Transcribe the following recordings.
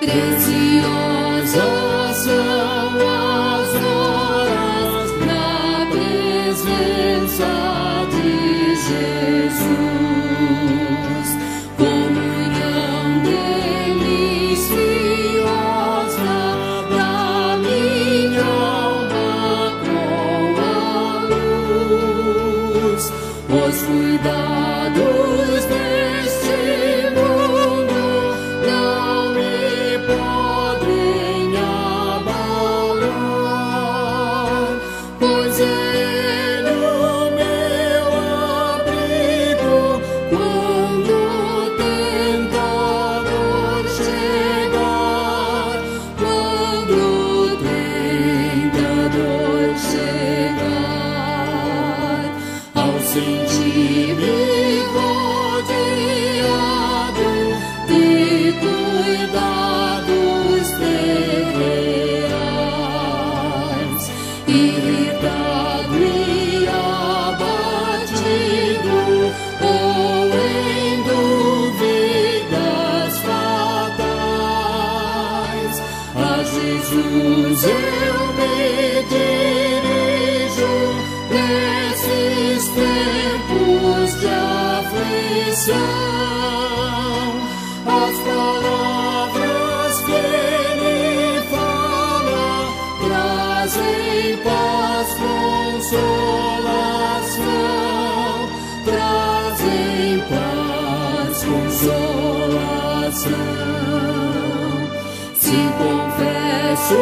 Preciosas são as horas na presença de Jesus. Comunhão deliciosa da minha alma com a luz. Os cuidados deste mundo não me podem abalar, pois Ele o meu abrigo quando o tentador chegar, quando o tentador chegar. Ao sentir-me rodeado de cuidados terrenais, irritado e abatido, ou em dúvidas fatais, a Jesus eu me dirijo nesses tempos de aflição. As palavras que Ele fala trazem paz, consolação, trazem paz, consolação. Se confesso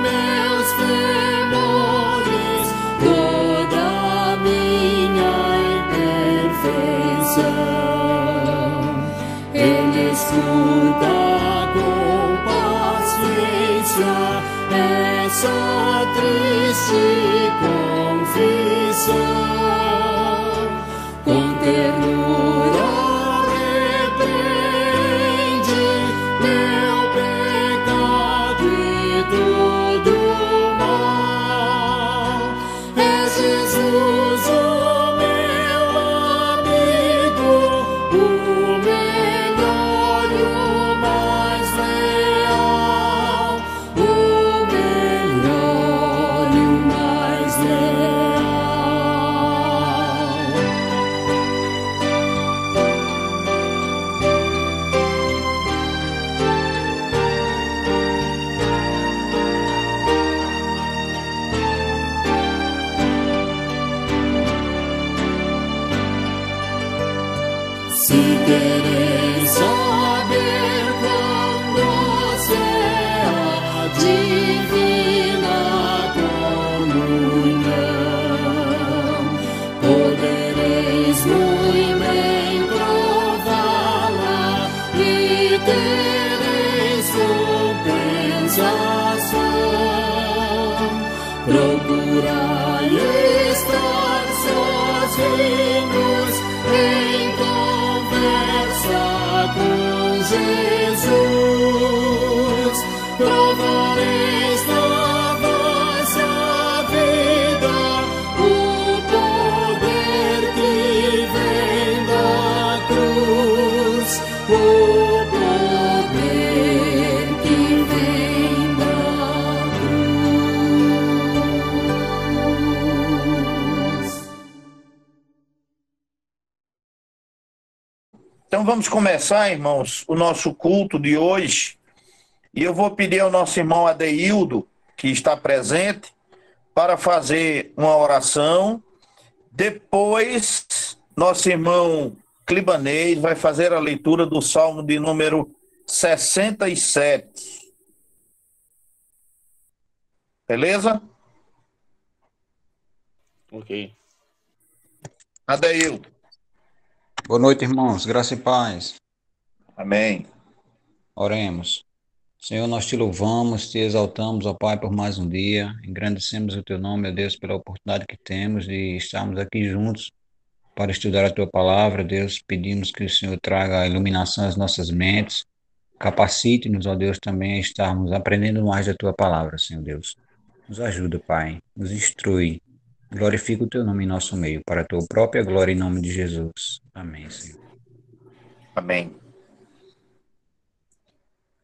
meus temores, toda a minha imperfeição, Ele escuta com paciência essa triste confissão. Com ternura repreende meu pecado e todo mal. É Jesus o meu amigo, o melhor e o mais leal, o melhor e o mais leal. Se quereis saber quão doce é a divina comunhão, podereis muito bem prová-la e tereis compensação. Procurai estar sozinhos em conversa com Jesus. Provareis na vossa vida o poder que vem da cruz, o poder que vem da cruz. Então vamos começar, irmãos, o nosso culto de hoje. E eu vou pedir ao nosso irmão Adeildo, que está presente, para fazer uma oração. Depois, nosso irmão Clibanês vai fazer a leitura do Salmo de número 67. Beleza? Ok. Adeildo. Boa noite, irmãos. Graça e paz. Amém. Oremos. Senhor, nós te louvamos, te exaltamos, ó Pai, por mais um dia. Engrandecemos o teu nome, ó Deus, pela oportunidade que temos de estarmos aqui juntos para estudar a tua palavra. Deus, pedimos que o Senhor traga a iluminação às nossas mentes. Capacite-nos, ó Deus, também a estarmos aprendendo mais da tua palavra, Senhor Deus. Nos ajuda, Pai. Nos instrui. Glorifica o teu nome em nosso meio, para a tua própria glória, em nome de Jesus. Amém, Senhor. Amém.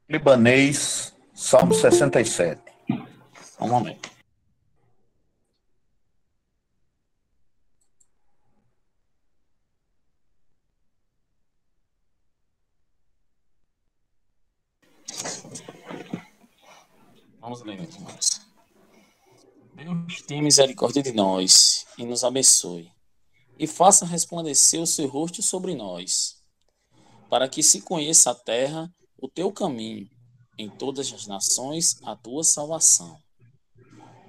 Libanês, Salmo 67. Um momento. Vamos ler, meus irmãos. Deus tenha misericórdia de nós e nos abençoe, e faça resplandecer o seu rosto sobre nós, para que se conheça a terra o teu caminho, em todas as nações a tua salvação.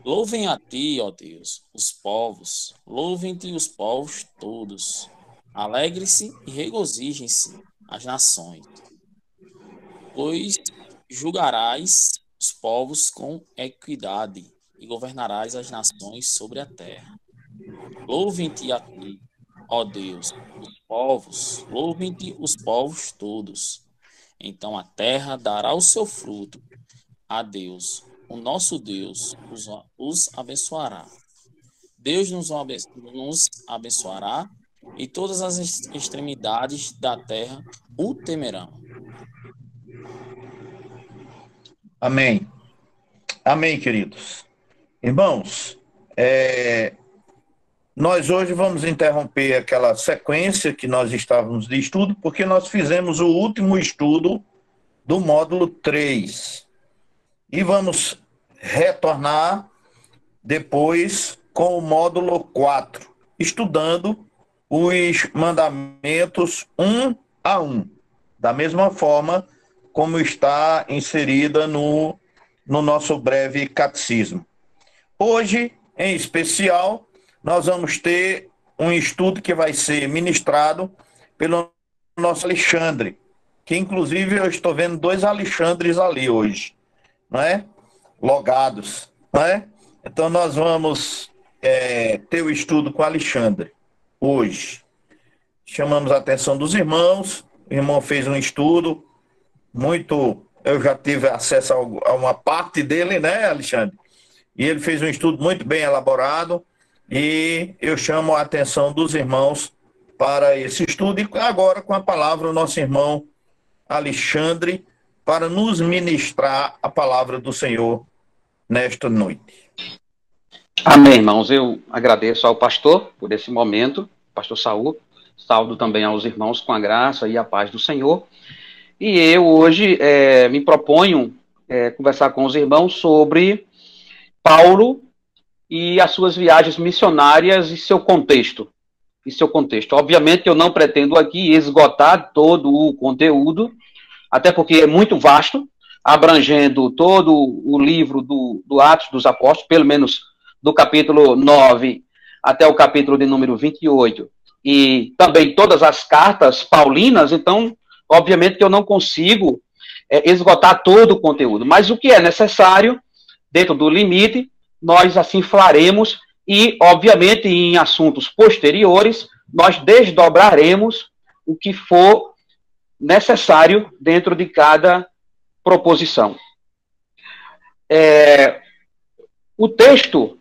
Louvem a ti, ó Deus, os povos, louvem-te os povos todos. Alegre-se e regozijem-se as nações, pois julgarás os povos com equidade e governarás as nações sobre a terra. Louvem-te a ti, ó Deus, os povos, louvem-te os povos todos. Então a terra dará o seu fruto. A Deus, o nosso Deus, os abençoará. Deus nos abençoará e todas as extremidades da terra o temerão. Amém. Amém, queridos. Irmãos, nós hoje vamos interromper aquela sequência que nós estávamos de estudo, porque nós fizemos o último estudo do módulo 3. E vamos retornar depois com o módulo 4, estudando os mandamentos um a um, da mesma forma como está inserida no nosso breve catecismo. Hoje, em especial, nós vamos ter um estudo que vai ser ministrado pelo nosso Alexandre, que inclusive eu estou vendo 2 Alexandres ali hoje, não é? Logados, não é? Então nós vamos ter o estudo com o Alexandre hoje. Chamamos a atenção dos irmãos, o irmão fez um estudo muito, eu já tive acesso a uma parte dele, né, Alexandre? E ele fez um estudo muito bem elaborado, e eu chamo a atenção dos irmãos para esse estudo, e agora com a palavra o nosso irmão Alexandre, para nos ministrar a palavra do Senhor nesta noite. Amém, irmãos. Eu agradeço ao pastor por esse momento, pastor Saul, saúdo também aos irmãos com a graça e a paz do Senhor. E eu hoje me proponho conversar com os irmãos sobre Paulo e as suas viagens missionárias e seu contexto. Obviamente eu não pretendo aqui esgotar todo o conteúdo, até porque é muito vasto, abrangendo todo o livro do Atos dos Apóstolos, pelo menos do capítulo 9 até o capítulo de número 28, e também todas as cartas paulinas. Então, obviamente que eu não consigo esgotar todo o conteúdo, mas o que é necessário, dentro do limite, nós assim faremos, e, obviamente, em assuntos posteriores, nós desdobraremos o que for necessário dentro de cada proposição. O texto,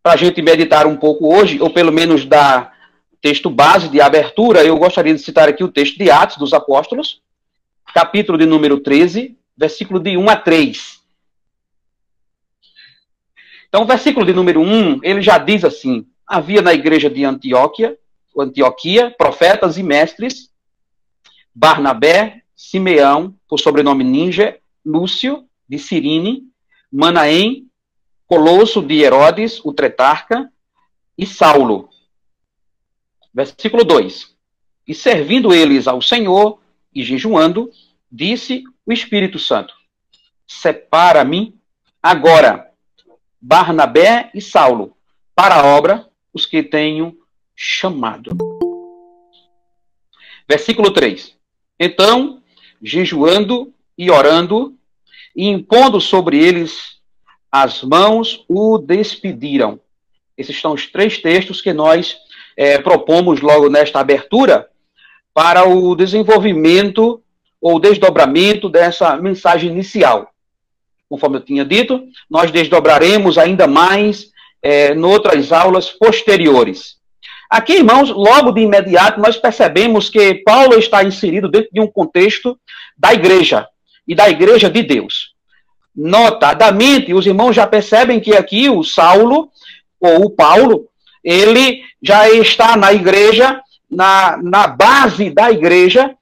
para a gente meditar um pouco hoje, ou pelo menos dar texto base de abertura, eu gostaria de citar aqui o texto de Atos dos Apóstolos, capítulo de número 13, versículo de 1 a 3. Então, o versículo de número 1, ele já diz assim: havia na igreja de Antioquia, profetas e mestres, Barnabé, Simeão, por sobrenome Níger, Lúcio, de Cirene, Manaém, Colosso de Herodes, o Tretarca, e Saulo. Versículo 2. E servindo eles ao Senhor e jejuando, disse o Espírito Santo: separa-me agora Barnabé e Saulo para a obra, os que tenho chamado. Versículo 3. Então, jejuando e orando, e impondo sobre eles as mãos, o despediram. Esses são os 3 textos que nós propomos logo nesta abertura para o desenvolvimento ou desdobramento dessa mensagem inicial. Conforme eu tinha dito, nós desdobraremos ainda mais em outras aulas posteriores. Aqui, irmãos, logo de imediato, nós percebemos que Paulo está inserido dentro de um contexto da igreja. e da igreja de Deus. Notadamente, os irmãos já percebem que aqui o Saulo, ou o Paulo, ele já está na igreja, na base da igreja,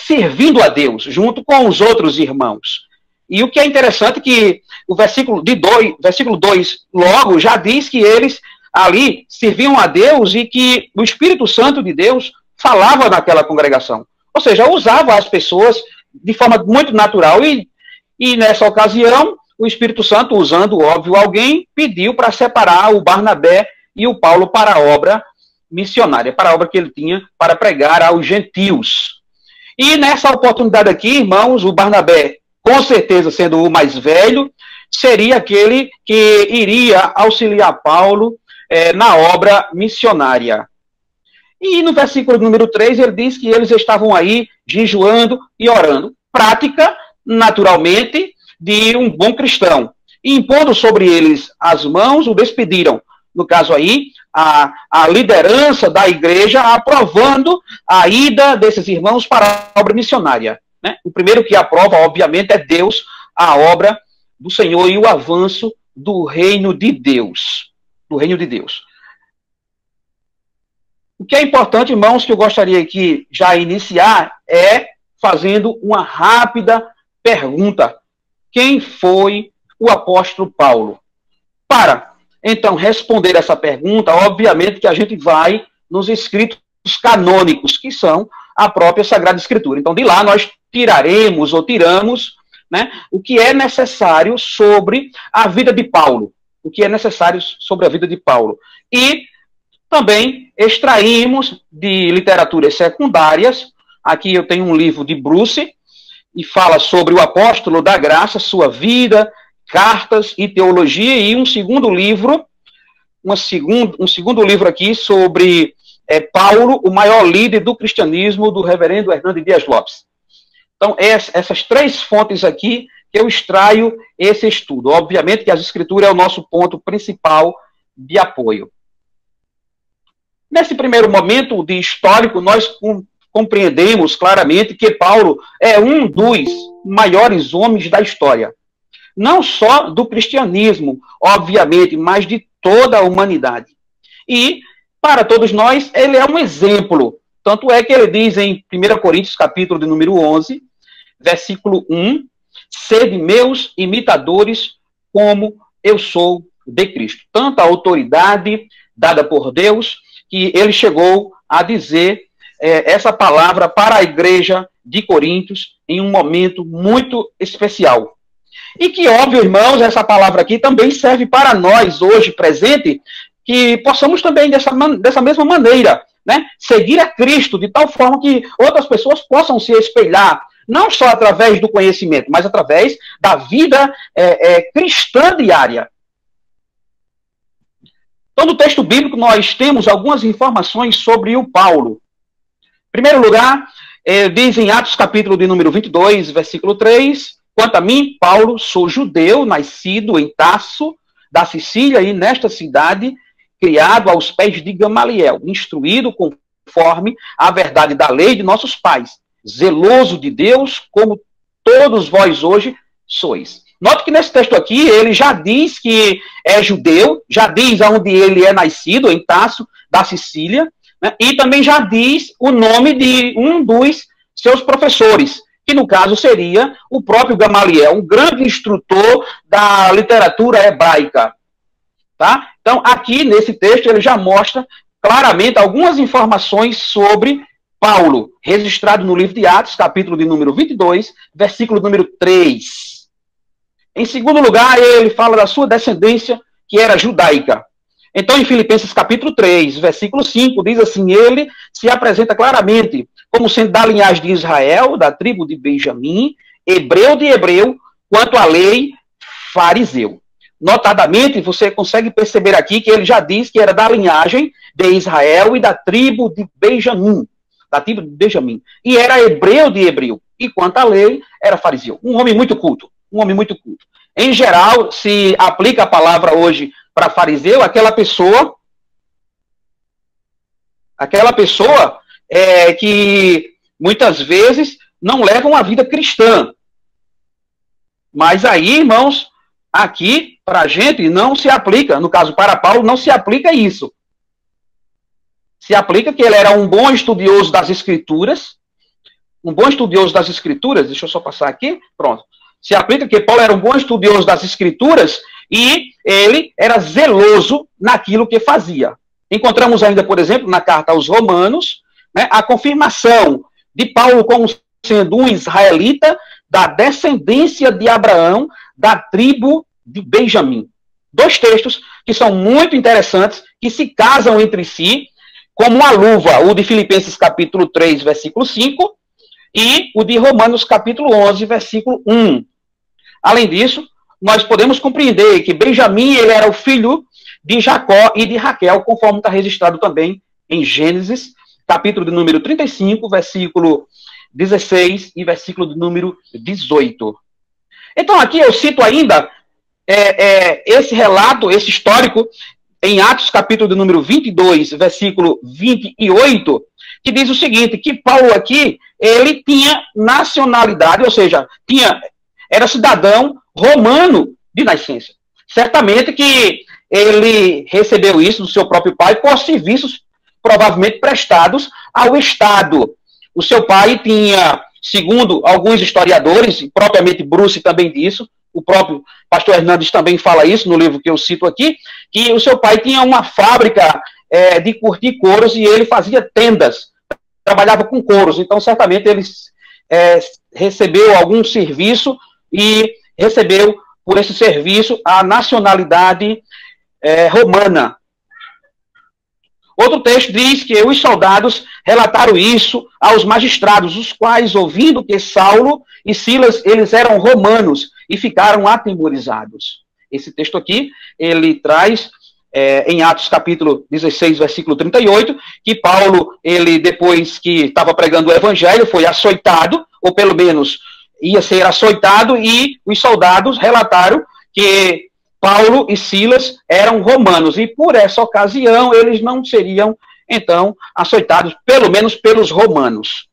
servindo a Deus, junto com os outros irmãos. E o que é interessante é que o versículo 2 logo já diz que eles ali serviam a Deus e que o Espírito Santo de Deus falava naquela congregação. Ou seja, usava as pessoas de forma muito natural. E nessa ocasião, o Espírito Santo, usando, óbvio, alguém, pediu para separar o Barnabé e o Paulo para a obra missionária, para a obra que ele tinha para pregar aos gentios. E nessa oportunidade aqui, irmãos, o Barnabé, com certeza sendo o mais velho, seria aquele que iria auxiliar Paulo na obra missionária. E no versículo número 3, ele diz que eles estavam aí jejuando e orando. Prática, naturalmente, de um bom cristão. E impondo sobre eles as mãos, o despediram. No caso aí, a liderança da igreja aprovando a ida desses irmãos para a obra missionária. Né? O primeiro que aprova, obviamente, é Deus, a obra do Senhor e o avanço do reino de Deus. Do reino de Deus. O que é importante, irmãos, que eu gostaria aqui já iniciar é fazendo uma rápida pergunta. Quem foi o apóstolo Paulo? Para, então, responder essa pergunta, obviamente que a gente vai nos escritos canônicos, que são a própria Sagrada Escritura. Então, de lá nós tiraremos ou tiramos, né, o que é necessário sobre a vida de Paulo. O que é necessário sobre a vida de Paulo. E também extraímos de literaturas secundárias. Aqui eu tenho um livro de Bruce, e fala sobre o apóstolo da graça, sua vida, cartas e teologia, e um segundo livro, um segundo livro aqui sobre Paulo, o maior líder do cristianismo, do reverendo Hernando Dias Lopes. Então, essas três fontes aqui que eu extraio esse estudo. Obviamente que as escrituras é o nosso ponto principal de apoio. Nesse primeiro momento de histórico, nós compreendemos claramente que Paulo é um dos maiores homens da história. Não só do cristianismo, obviamente, mas de toda a humanidade. E, para todos nós, ele é um exemplo. Tanto é que ele diz em 1 Coríntios, capítulo de número 11, versículo 1, sede meus imitadores, como eu sou de Cristo. Tanta autoridade dada por Deus, que ele chegou a dizer essa palavra para a igreja de Coríntios em um momento muito especial. E que, óbvio, irmãos, essa palavra aqui também serve para nós, hoje, presente, que possamos também, dessa mesma maneira, né, seguir a Cristo, de tal forma que outras pessoas possam se espelhar, não só através do conhecimento, mas através da vida cristã diária. Então, no texto bíblico, nós temos algumas informações sobre o Paulo. Em primeiro lugar, diz em Atos, capítulo de número 22, versículo 3, quanto a mim, Paulo, sou judeu, nascido em Tarso, da Sicília, e nesta cidade, criado aos pés de Gamaliel, instruído conforme a verdade da lei de nossos pais, zeloso de Deus, como todos vós hoje sois. Note que nesse texto aqui, ele já diz que é judeu, já diz onde ele é nascido, em Tarso, da Sicília, né, e também já diz o nome de um dos seus professores, que no caso seria o próprio Gamaliel, um grande instrutor da literatura hebraica. Tá? Então, aqui nesse texto, ele já mostra claramente algumas informações sobre Paulo, registrado no livro de Atos, capítulo de número 22, versículo número 3. Em segundo lugar, ele fala da sua descendência, que era judaica. Então, em Filipenses capítulo 3, versículo 5, diz assim, ele se apresenta claramente como sendo da linhagem de Israel, da tribo de Benjamim, hebreu de hebreu, quanto à lei, fariseu. Notadamente, você consegue perceber aqui que ele já diz que era da linhagem de Israel e da tribo de Benjamim. Da tribo de Benjamim. E era hebreu de hebreu. E quanto à lei, era fariseu. Um homem muito culto. Um homem muito culto. Em geral, se aplica a palavra hoje para fariseu, aquela pessoa que muitas vezes não levam a vida cristã. Mas aí, irmãos, aqui, para a gente, não se aplica, no caso, para Paulo, não se aplica isso. Se aplica que ele era um bom estudioso das Escrituras, deixa eu só passar aqui, pronto. Se aplica que Paulo era um bom estudioso das Escrituras e ele era zeloso naquilo que fazia. Encontramos ainda, por exemplo, na carta aos Romanos, né, a confirmação de Paulo como sendo um israelita da descendência de Abraão, da tribo de Benjamim. 2 textos que são muito interessantes, que se casam entre si, como uma luva, o de Filipenses capítulo 3, versículo 5, e o de Romanos capítulo 11, versículo 1. Além disso, nós podemos compreender que Benjamim ele era o filho de Jacó e de Raquel, conforme está registrado também em Gênesis, capítulo de número 35, versículo 16 e versículo de número 18. Então aqui eu cito ainda esse relato, esse histórico, em Atos capítulo de número 22, versículo 28, que diz o seguinte, que Paulo aqui, ele tinha nacionalidade, ou seja, era cidadão romano de nascença. Certamente que ele recebeu isso do seu próprio pai por serviços provavelmente prestados ao Estado. O seu pai tinha, segundo alguns historiadores, e propriamente Bruce também disso, o próprio pastor Hernandes também fala isso no livro que eu cito aqui, que o seu pai tinha uma fábrica de curtir couros e ele fazia tendas, trabalhava com couros, então certamente ele recebeu algum serviço e recebeu por esse serviço a nacionalidade romana. Outro texto diz que os soldados relataram isso aos magistrados, os quais, ouvindo que Saulo e Silas, eles eram romanos, e ficaram atemorizados. Esse texto aqui, ele traz, em Atos capítulo 16, versículo 38, que Paulo, ele depois que estava pregando o evangelho, foi açoitado, ou pelo menos ia ser açoitado, e os soldados relataram que Paulo e Silas eram romanos, e por essa ocasião eles não seriam, então, açoitados, pelo menos pelos romanos.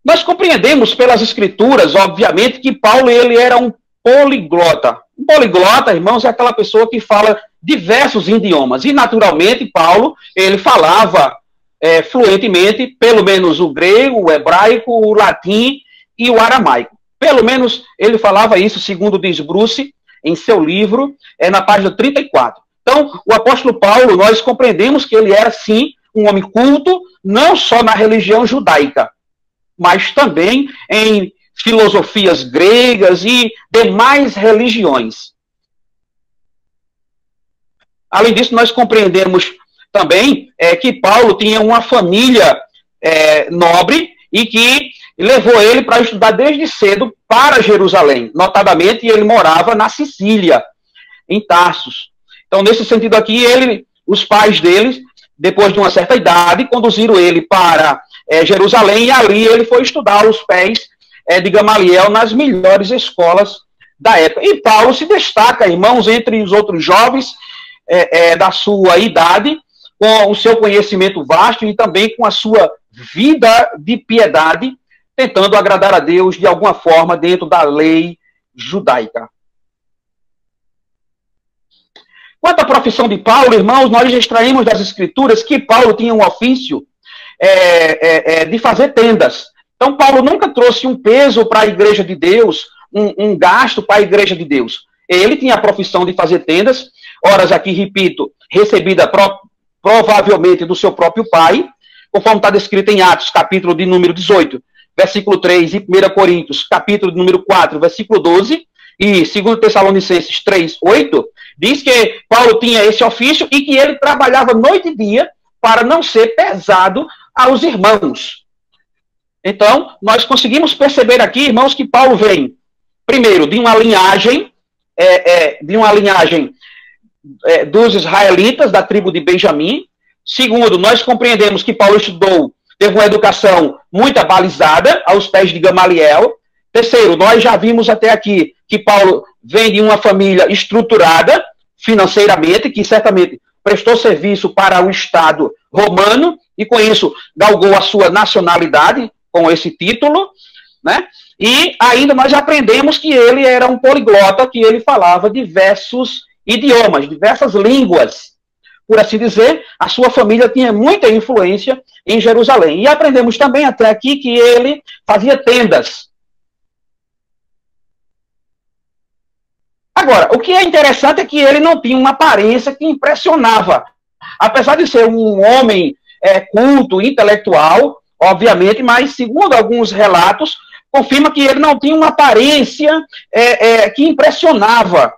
Nós compreendemos pelas escrituras, obviamente, que Paulo ele era um poliglota. Um poliglota, irmãos, é aquela pessoa que fala diversos idiomas, e naturalmente Paulo, ele falava fluentemente, pelo menos o grego, o hebraico, o latim e o aramaico. Pelo menos ele falava isso, segundo diz Bruce, em seu livro, na página 34. Então, o apóstolo Paulo, nós compreendemos que ele era, sim, um homem culto, não só na religião judaica, mas também em filosofias gregas e demais religiões. Além disso, nós compreendemos também que Paulo tinha uma família nobre e que levou ele para estudar desde cedo para Jerusalém. Notadamente, ele morava na Sicília, em Tarsus. Então, nesse sentido aqui, os pais dele, depois de uma certa idade, conduziram ele para Jerusalém, e ali ele foi estudar aos pés de Gamaliel nas melhores escolas da época. E Paulo se destaca, irmãos, entre os outros jovens da sua idade, com o seu conhecimento vasto e também com a sua vida de piedade, tentando agradar a Deus de alguma forma dentro da lei judaica. Quanto à profissão de Paulo, irmãos, nós extraímos das Escrituras que Paulo tinha um ofício de fazer tendas. Então, Paulo nunca trouxe um peso para a igreja de Deus, um gasto para a igreja de Deus. Ele tinha a profissão de fazer tendas, horas aqui, repito, recebida provavelmente do seu próprio pai, conforme está descrito em Atos, capítulo de número 18, versículo 3, e 1 Coríntios, capítulo de número 4, versículo 12, e 2 Tessalonicenses 3, 8, diz que Paulo tinha esse ofício e que ele trabalhava noite e dia para não ser pesado aos irmãos. Então, nós conseguimos perceber aqui, irmãos, que Paulo vem, primeiro, de uma linhagem dos israelitas, da tribo de Benjamim. Segundo, nós compreendemos que Paulo teve uma educação muito abalizada aos pés de Gamaliel. Terceiro, nós já vimos até aqui que Paulo vem de uma família estruturada financeiramente, que certamente prestou serviço para o Estado romano e com isso galgou a sua nacionalidade com esse título, né? E ainda nós aprendemos que ele era um poliglota, que ele falava diversos idiomas, diversas línguas. Por assim dizer, a sua família tinha muita influência em Jerusalém. E aprendemos também até aqui que ele fazia tendas. Agora, o que é interessante é que ele não tinha uma aparência que impressionava. Apesar de ser um homem culto, intelectual, obviamente, mas segundo alguns relatos, confirma que ele não tinha uma aparência que impressionava.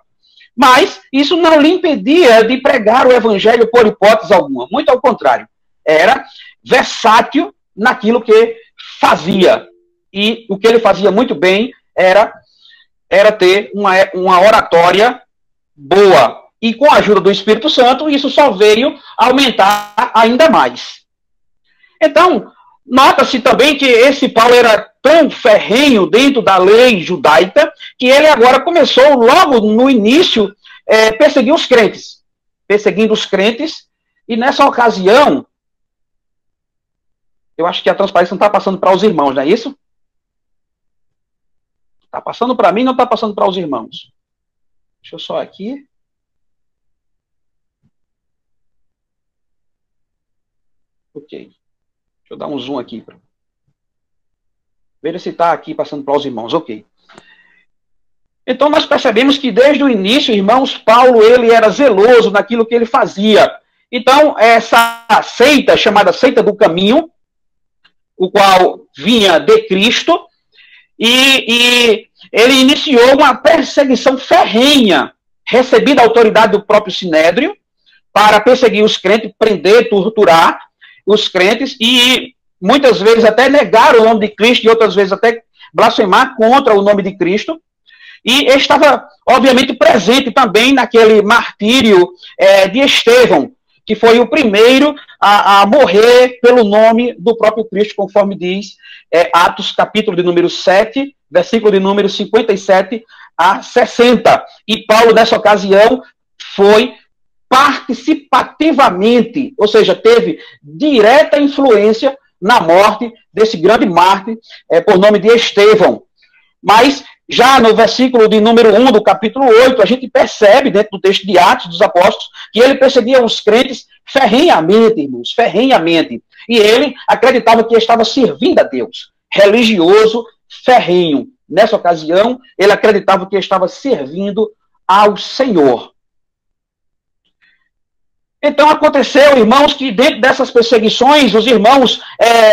Mas isso não lhe impedia de pregar o evangelho por hipótese alguma. Muito ao contrário. Era versátil naquilo que fazia. E o que ele fazia muito bem era ter uma oratória boa. E com a ajuda do Espírito Santo, isso só veio aumentar ainda mais. Então, nota-se também que esse Paulo era tão ferrenho dentro da lei judaica que ele agora começou, logo no início, perseguir os crentes. Perseguindo os crentes. E nessa ocasião, eu acho que a transparência não está passando para os irmãos, não é isso? Está passando para mim, não está passando para os irmãos. Deixa eu só aqui. Ok. Deixa eu dar um zoom aqui. Veja se está aqui passando para os irmãos. Ok. Então nós percebemos que desde o início, irmãos, Paulo ele era zeloso naquilo que ele fazia. Então essa seita, chamada Seita do Caminho, o qual vinha de Cristo, e ele iniciou uma perseguição ferrenha, recebida a autoridade do próprio Sinédrio, para perseguir os crentes, prender, torturar os crentes, e muitas vezes até negar o nome de Cristo, e outras vezes até blasfemar contra o nome de Cristo. E estava, obviamente, presente também naquele martírio de Estevão, que foi o primeiro a morrer pelo nome do próprio Cristo, conforme diz Atos, capítulo de número 7, versículo de número 57 a 60. E Paulo, nessa ocasião, foi participativamente, ou seja, teve direta influência na morte desse grande mártir por nome de Estevão. Mas, já no versículo de número 1 do capítulo 8, a gente percebe, dentro do texto de Atos dos Apóstolos, que ele perseguia os crentes ferrenhamente, irmãos, ferrenhamente. E ele acreditava que estava servindo a Deus. Religioso, ferrenho. Nessa ocasião, ele acreditava que estava servindo ao Senhor. Então aconteceu, irmãos, que dentro dessas perseguições, os irmãos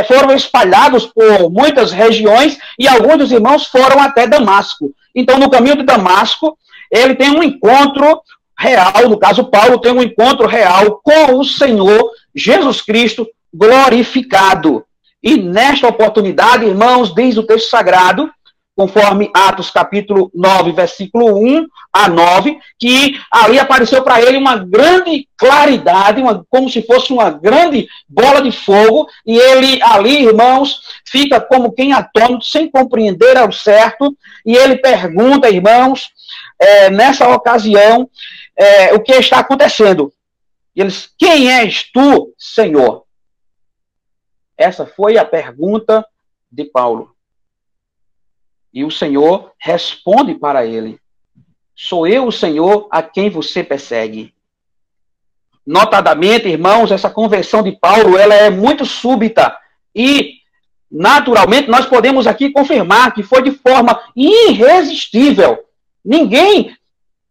foram espalhados por muitas regiões e alguns dos irmãos foram até Damasco. Então, no caminho de Damasco, ele tem um encontro real, no caso, Paulo tem um encontro real com o Senhor Jesus Cristo glorificado. E nesta oportunidade, irmãos, diz o texto sagrado, conforme Atos capítulo 9, versículo 1 a 9, que ali apareceu para ele uma grande claridade, como se fosse uma grande bola de fogo, e ele ali, irmãos, fica como quem atônito, sem compreender ao certo, e ele pergunta, irmãos, nessa ocasião, o que está acontecendo. E eles, quem és tu, Senhor? Essa foi a pergunta de Paulo. E o Senhor responde para ele: sou eu o Senhor a quem você persegue. Notadamente, irmãos, essa conversão de Paulo, ela é muito súbita. E, naturalmente, nós podemos aqui confirmar que foi de forma irresistível. Ninguém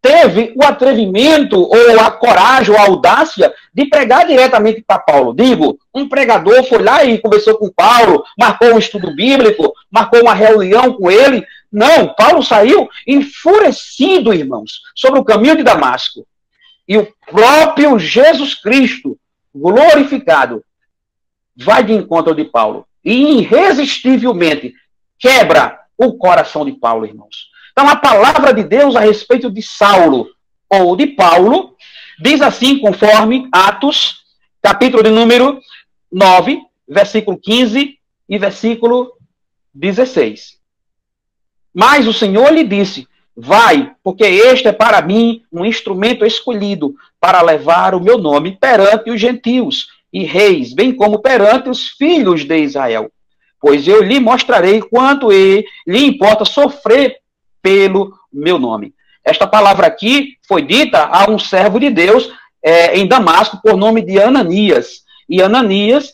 teve o atrevimento, ou a coragem, ou a audácia de pregar diretamente para Paulo. Digo, um pregador foi lá e conversou com Paulo, marcou um estudo bíblico, marcou uma reunião com ele. Não, Paulo saiu enfurecido, irmãos, sobre o caminho de Damasco. E o próprio Jesus Cristo, glorificado, vai de encontro de Paulo. E irresistivelmente quebra o coração de Paulo, irmãos. Então, a palavra de Deus a respeito de Saulo, ou de Paulo, diz assim, conforme Atos, capítulo de número 9, versículo 15 e versículo 16. Mas o Senhor lhe disse: vai, porque este é para mim um instrumento escolhido para levar o meu nome perante os gentios e reis, bem como perante os filhos de Israel. Pois eu lhe mostrarei quanto lhe importa sofrer pelo meu nome. Esta palavra aqui foi dita a um servo de Deus em Damasco por nome de Ananias. E Ananias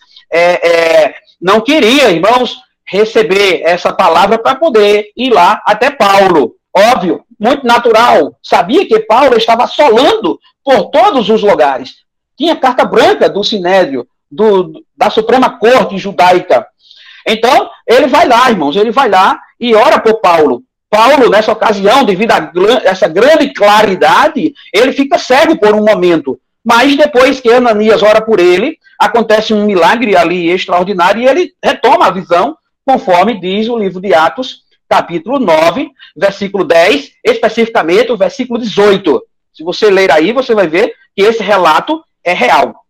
não queria, irmãos, receber essa palavra para poder ir lá até Paulo. Óbvio, muito natural. Sabia que Paulo estava assolando por todos os lugares. Tinha carta branca do Sinédrio, da Suprema Corte Judaica. Então, ele vai lá, irmãos, ele vai lá e ora por Paulo. Paulo, nessa ocasião, devido a essa grande claridade, ele fica cego por um momento. Mas depois que Ananias ora por ele, acontece um milagre ali extraordinário e ele retoma a visão, conforme diz o livro de Atos, capítulo 9, versículo 10, especificamente o versículo 18. Se você ler aí, você vai ver que esse relato é real.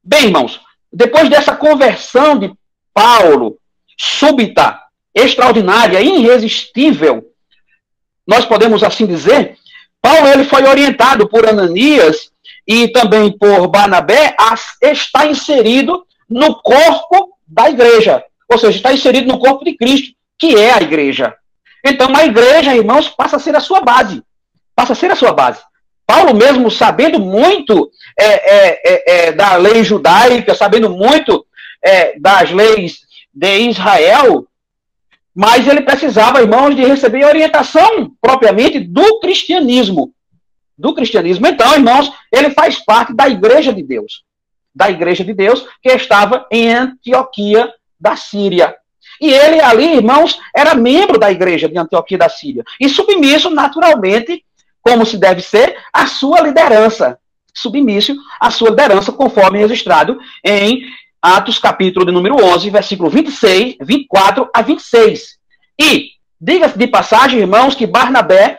Bem, irmãos, depois dessa conversão de Paulo, súbita, extraordinária, irresistível, nós podemos assim dizer, Paulo ele foi orientado por Ananias e também por Barnabé a estar inserido no corpo da igreja. Ou seja, está inserido no corpo de Cristo, que é a igreja. Então, a igreja, irmãos, passa a ser a sua base. Passa a ser a sua base. Paulo mesmo, sabendo muito da lei judaica, sabendo muito das leis de Israel, mas ele precisava, irmãos, de receber orientação propriamente do cristianismo. Do cristianismo. Então, irmãos, ele faz parte da igreja de Deus. Da igreja de Deus que estava em Antioquia da Síria. E ele ali, irmãos, era membro da igreja de Antioquia da Síria. E submisso, naturalmente, como se deve ser, à sua liderança. Submisso à sua liderança, conforme registrado em Atos, capítulo de número 11, versículo 26, 24 a 26. E, diga-se de passagem, irmãos, que Barnabé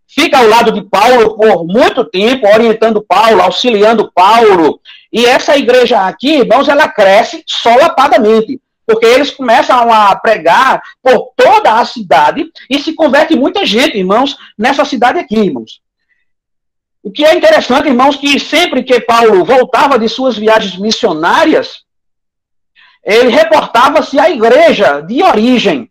fica ao lado de Paulo por muito tempo, orientando Paulo, auxiliando Paulo. E essa igreja aqui, irmãos, ela cresce solapadamente. Porque eles começam a pregar por toda a cidade e se converte muita gente, irmãos, nessa cidade aqui, irmãos. O que é interessante, irmãos, que sempre que Paulo voltava de suas viagens missionárias, ele reportava-se à igreja de origem,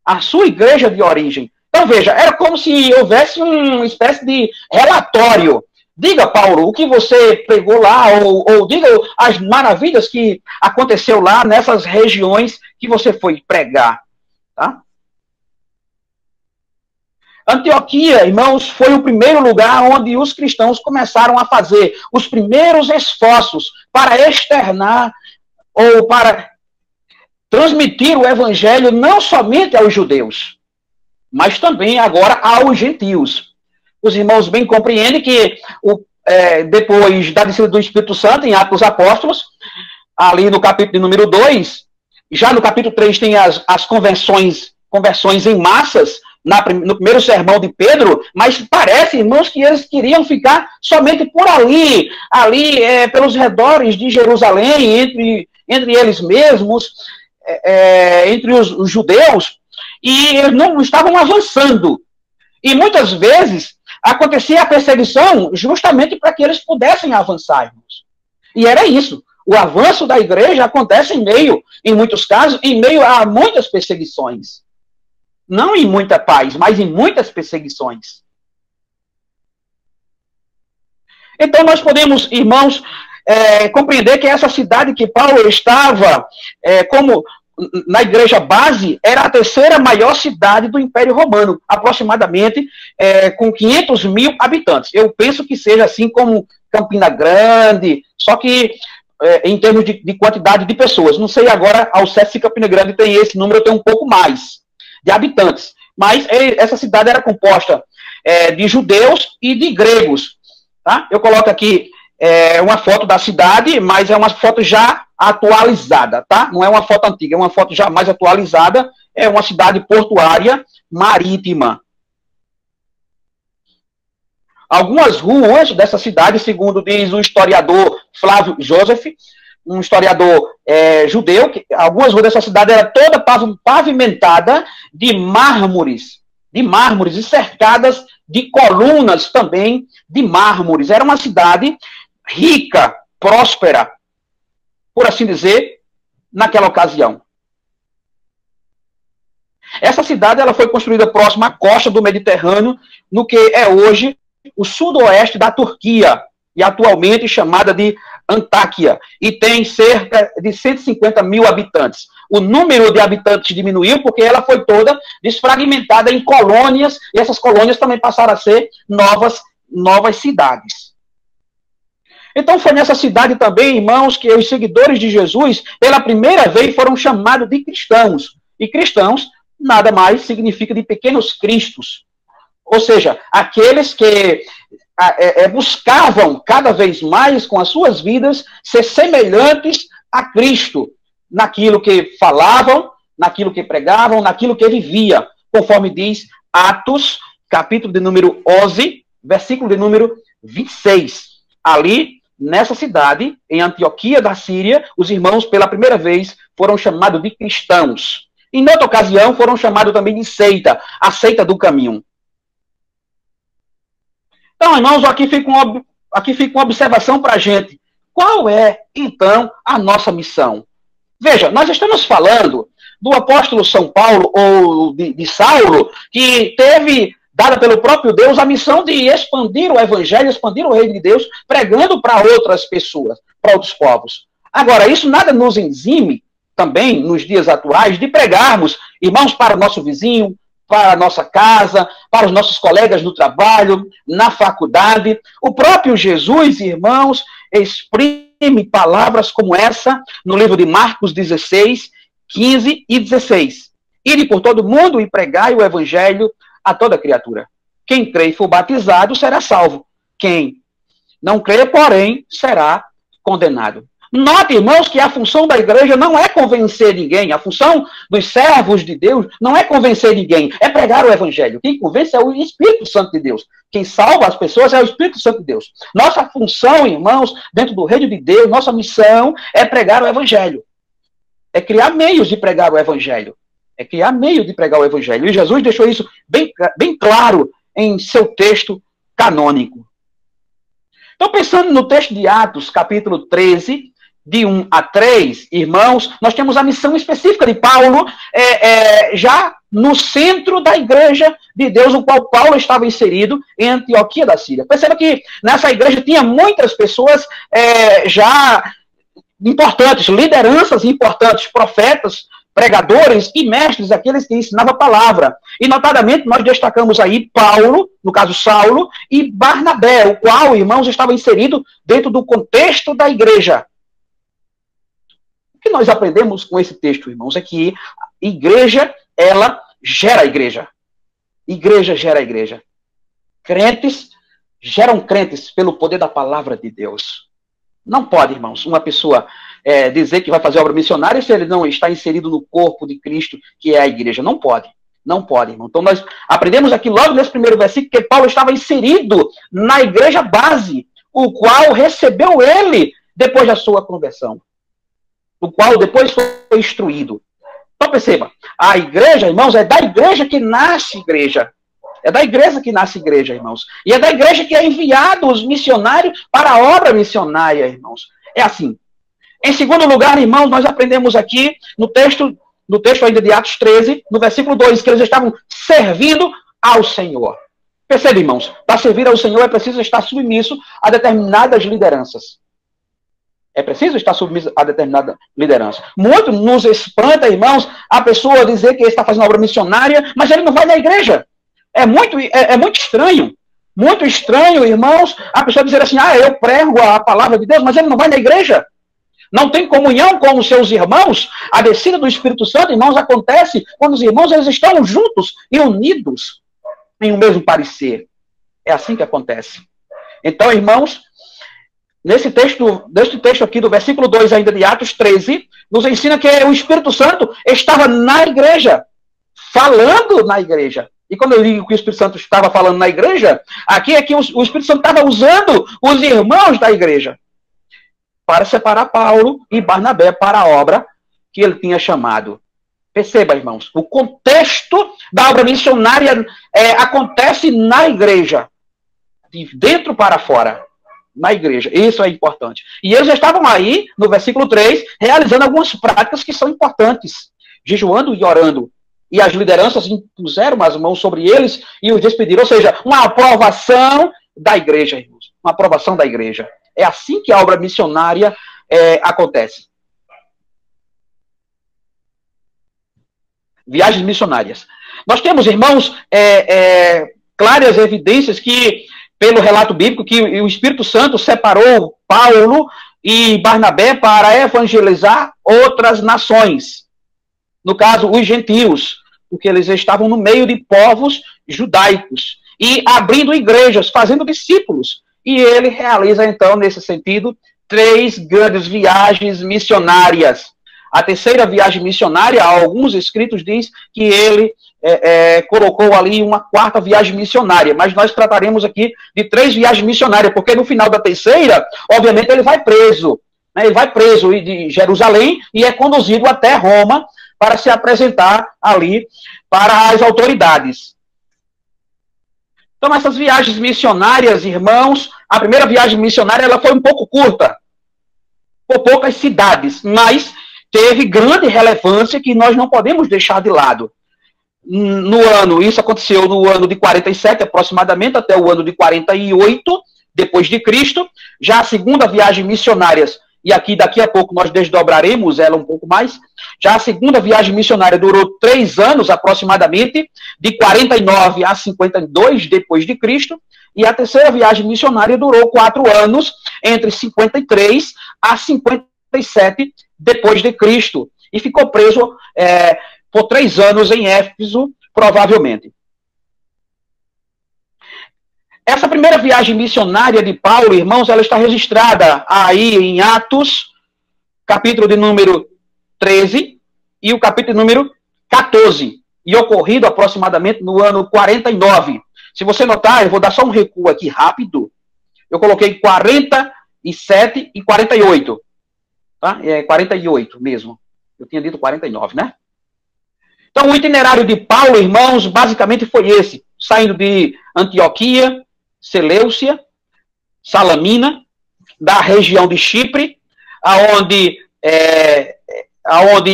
a sua igreja de origem. Então, veja, era como se houvesse uma espécie de relatório. Diga, Paulo, o que você pregou lá, ou diga as maravilhas que aconteceu lá nessas regiões que você foi pregar. Tá? Antioquia, irmãos, foi o primeiro lugar onde os cristãos começaram a fazer os primeiros esforços para externar ou para transmitir o evangelho não somente aos judeus, mas também agora aos gentios. Os irmãos bem compreendem que depois da descida do Espírito Santo, em Atos dos Apóstolos, ali no capítulo de número 2, já no capítulo 3 tem as conversões em massas, no primeiro sermão de Pedro, mas parece, irmãos, que eles queriam ficar somente por ali pelos redores de Jerusalém, entre eles mesmos, entre os judeus, e eles não estavam avançando. E muitas vezes acontecia a perseguição justamente para que eles pudessem avançar, irmãos. E era isso. O avanço da igreja acontece em muitos casos, em meio a muitas perseguições. Não em muita paz, mas em muitas perseguições. Então nós podemos, irmãos, compreender que essa cidade que Paulo estava, como na igreja base, era a terceira maior cidade do Império Romano, aproximadamente com 500 mil habitantes. Eu penso que seja assim como Campina Grande, só que em termos de quantidade de pessoas. Não sei agora ao certo se Campina Grande tem esse número, tem um pouco mais de habitantes. Mas essa cidade era composta de judeus e de gregos. Tá? Eu coloco aqui uma foto da cidade, mas é uma foto já atualizada, tá? Não é uma foto antiga, é uma foto já mais atualizada. É uma cidade portuária marítima. Algumas ruas dessa cidade, segundo diz o historiador Flávio Joseph, um historiador judeu, que algumas ruas dessa cidade era toda pavimentada de mármores e cercadas de colunas também de mármores. Era uma cidade rica, próspera, por assim dizer, naquela ocasião. Essa cidade ela foi construída próxima à costa do Mediterrâneo, no que é hoje o sudoeste da Turquia, e atualmente chamada de Antáquia, e tem cerca de 150 mil habitantes. O número de habitantes diminuiu porque ela foi toda desfragmentada em colônias, e essas colônias também passaram a ser novas cidades. Então foi nessa cidade também, irmãos, que os seguidores de Jesus, pela primeira vez, foram chamados de cristãos. E cristãos nada mais significa de pequenos cristos. Ou seja, aqueles que buscavam cada vez mais com as suas vidas ser semelhantes a Cristo, naquilo que falavam, naquilo que pregavam, naquilo que vivia, conforme diz Atos, capítulo de número 11, versículo de número 26. Ali, nessa cidade, em Antioquia da Síria, os irmãos, pela primeira vez, foram chamados de cristãos. Em outra ocasião, foram chamados também de seita, a seita do caminho. Então, irmãos, aqui fica uma observação para a gente. Qual é, então, a nossa missão? Veja, nós estamos falando do apóstolo São Paulo, ou de Saulo, que teve, dada pelo próprio Deus, a missão de expandir o evangelho, expandir o reino de Deus, pregando para outras pessoas, para outros povos. Agora, isso nada nos exime, também, nos dias atuais, de pregarmos, irmãos, para o nosso vizinho, para a nossa casa, para os nossos colegas no trabalho, na faculdade. O próprio Jesus, irmãos, exprime palavras como essa no livro de Marcos 16, 15 e 16. Ide por todo mundo e pregai o evangelho a toda criatura. Quem crê e for batizado será salvo. Quem não crê, porém, será condenado. Note, irmãos, que a função da igreja não é convencer ninguém. A função dos servos de Deus não é convencer ninguém, é pregar o evangelho. Quem convence é o Espírito Santo de Deus. Quem salva as pessoas é o Espírito Santo de Deus. Nossa função, irmãos, dentro do reino de Deus, nossa missão é pregar o evangelho. É criar meios de pregar o evangelho. É criar meios de pregar o evangelho. E Jesus deixou isso bem claro em seu texto canônico. Então, pensando no texto de Atos, capítulo 13, de 1 a 3, irmãos, nós temos a missão específica de Paulo, já no centro da igreja de Deus, no qual Paulo estava inserido, em Antioquia da Síria. Perceba que nessa igreja tinha muitas pessoas já importantes, lideranças importantes, profetas, pregadores e mestres, aqueles que ensinavam a palavra. E, notadamente, nós destacamos aí Paulo, no caso Saulo, e Barnabé, o qual, irmãos, estava inserido dentro do contexto da igreja. O que nós aprendemos com esse texto, irmãos, é que igreja, ela gera a igreja. Igreja gera a igreja. Crentes geram crentes pelo poder da palavra de Deus. Não pode, irmãos, uma pessoa dizer que vai fazer obra missionária se ele não está inserido no corpo de Cristo, que é a igreja. Não pode. Não pode, irmão. Então nós aprendemos aqui logo nesse primeiro versículo que Paulo estava inserido na igreja base, o qual recebeu ele depois da sua conversão. O qual depois foi instruído. Então perceba, a igreja, irmãos, é da igreja que nasce igreja. É da igreja que nasce igreja, irmãos. E é da igreja que é enviado os missionários para a obra missionária, irmãos. É assim. Em segundo lugar, irmãos, nós aprendemos aqui no texto ainda de Atos 13, no versículo 2, que eles estavam servindo ao Senhor. Perceba, irmãos, para servir ao Senhor é preciso estar submisso a determinadas lideranças. É preciso estar submisso a determinada liderança. Muito nos espanta, irmãos, a pessoa dizer que ele está fazendo obra missionária, mas ele não vai na igreja. É muito estranho. Muito estranho, irmãos, a pessoa dizer assim, eu prego a palavra de Deus, mas ele não vai na igreja. Não tem comunhão com os seus irmãos. A descida do Espírito Santo, irmãos, acontece quando os irmãos eles estão juntos e unidos em um mesmo parecer. É assim que acontece. Então, irmãos, nesse texto aqui do versículo 2 ainda de Atos 13, nos ensina que o Espírito Santo estava na igreja, falando na igreja. E quando eu digo que o Espírito Santo estava falando na igreja, aqui é que o Espírito Santo estava usando os irmãos da igreja. para separar Paulo e Barnabé para a obra que ele tinha chamado. Perceba, irmãos, o contexto da obra missionária acontece na igreja, de dentro para fora, na igreja. Isso é importante. E eles já estavam aí, no versículo 3, realizando algumas práticas que são importantes, jejuando e orando. E as lideranças impuseram as mãos sobre eles e os despediram. Ou seja, uma aprovação da igreja, irmãos. Uma aprovação da igreja. É assim que a obra missionária acontece. Viagens missionárias. Nós temos, irmãos, claras evidências que, pelo relato bíblico, que o Espírito Santo separou Paulo e Barnabé para evangelizar outras nações. No caso, os gentios, porque eles estavam no meio de povos judaicos e abrindo igrejas, fazendo discípulos. E ele realiza, então, nesse sentido, 3 grandes viagens missionárias. A terceira viagem missionária, alguns escritos diz que ele colocou ali uma 4ª viagem missionária, mas nós trataremos aqui de 3 viagens missionárias, porque no final da terceira, obviamente, ele vai preso. Né? Ele vai preso de Jerusalém e é conduzido até Roma para se apresentar ali para as autoridades. Então, essas viagens missionárias, irmãos, a primeira viagem missionária ela foi um pouco curta, por poucas cidades, mas teve grande relevância que nós não podemos deixar de lado. Isso aconteceu no ano de 47, aproximadamente, até o ano de 48, depois de Cristo. Já a segunda viagem missionária, e aqui daqui a pouco nós desdobraremos ela um pouco mais, já a segunda viagem missionária durou 3 anos, aproximadamente, de 49 a 52 depois de Cristo, e a terceira viagem missionária durou 4 anos, entre 53 a 57 depois de Cristo, e ficou preso por 3 anos em Éfeso, provavelmente. Essa primeira viagem missionária de Paulo, irmãos, ela está registrada aí em Atos, capítulo de número 13 e o capítulo de número 14, e ocorrido aproximadamente no ano 49. Se você notar, eu vou dar só um recuo aqui rápido, eu coloquei 47 e 48. Tá? 48 mesmo. Eu tinha dito 49, né? Então, o itinerário de Paulo, irmãos, basicamente foi esse. Saindo de Antioquia, Seleucia, Salamina, da região de Chipre, aonde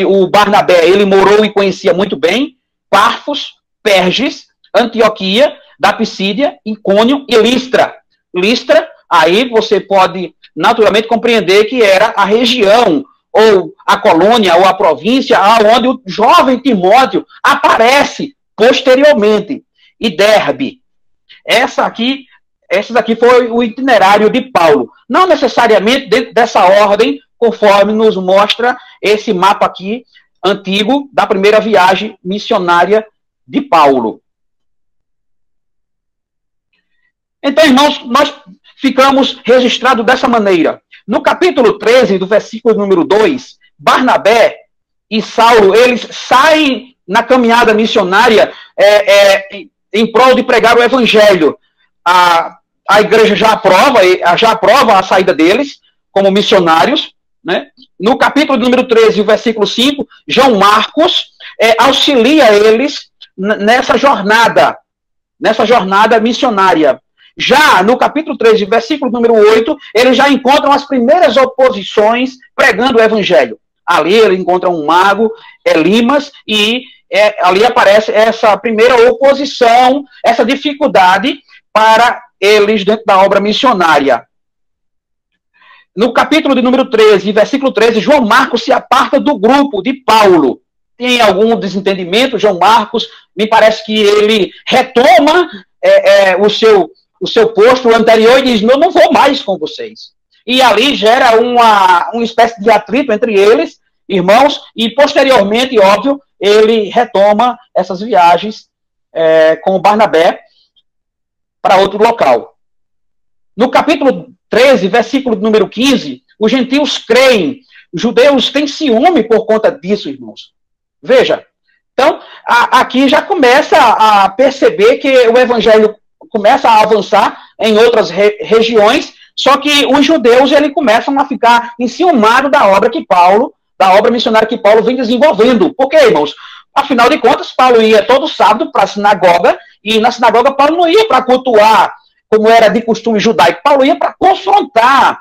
o Barnabé ele morou e conhecia muito bem, Pafos, Perges, Antioquia, da Pisídia, Icônio e Listra. Listra, aí você pode naturalmente compreender que era a região, ou a colônia, ou a província, onde o jovem Timóteo aparece posteriormente. E Derbe. Essas aqui foi o itinerário de Paulo. Não necessariamente dentro dessa ordem, conforme nos mostra esse mapa aqui, antigo, da primeira viagem missionária de Paulo. Então, irmãos, nós ficamos registrados dessa maneira. No capítulo 13, do versículo número 2, Barnabé e Saulo, eles saem na caminhada missionária em prol de pregar o evangelho. A igreja já aprova a saída deles como missionários. Né? No capítulo número 13, o versículo 5, João Marcos auxilia eles nessa jornada missionária. Já no capítulo 13, versículo número 8, eles já encontram as primeiras oposições pregando o evangelho. Ali ele encontra um mago, Elimas, e ali aparece essa primeira oposição, essa dificuldade para eles dentro da obra missionária. No capítulo de número 13, versículo 13, João Marcos se aparta do grupo de Paulo. Tem algum desentendimento, João Marcos, me parece que ele retoma o seu posto anterior e diz, não vou mais com vocês. E ali gera uma espécie de atrito entre eles, irmãos, e posteriormente, óbvio, ele retoma essas viagens com Barnabé para outro local. No capítulo 13, versículo número 15, os gentios creem, os judeus têm ciúme por conta disso, irmãos. Veja, então, aqui já começa a perceber que o evangelho começa a avançar em outras regiões, Só que os judeus, eles começam a ficar enciumados da obra missionária que Paulo vem desenvolvendo. Por quê, irmãos? Afinal de contas, Paulo ia todo sábado para a sinagoga, e na sinagoga Paulo não ia para cultuar, como era de costume judaico. Paulo ia para confrontar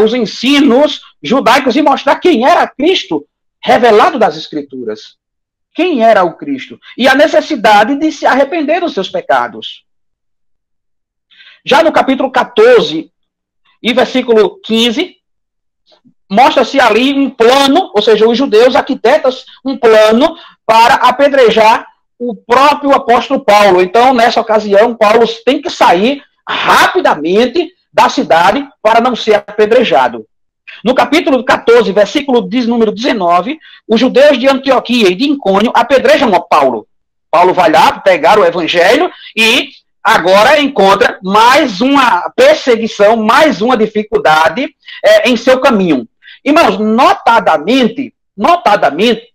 os ensinos judaicos e mostrar quem era Cristo, revelado das Escrituras. Quem era o Cristo? E a necessidade de se arrepender dos seus pecados. Já no capítulo 14 e versículo 15, mostra-se ali um plano, ou seja, os judeus arquitetam um plano para apedrejar o próprio apóstolo Paulo. Então, nessa ocasião, Paulo tem que sair rapidamente da cidade para não ser apedrejado. No capítulo 14, versículo número 19, os judeus de Antioquia e de Icônio apedrejam a Paulo. Paulo vai lá pegar o evangelho e agora encontra mais uma perseguição, mais uma dificuldade em seu caminho. Irmãos, notadamente,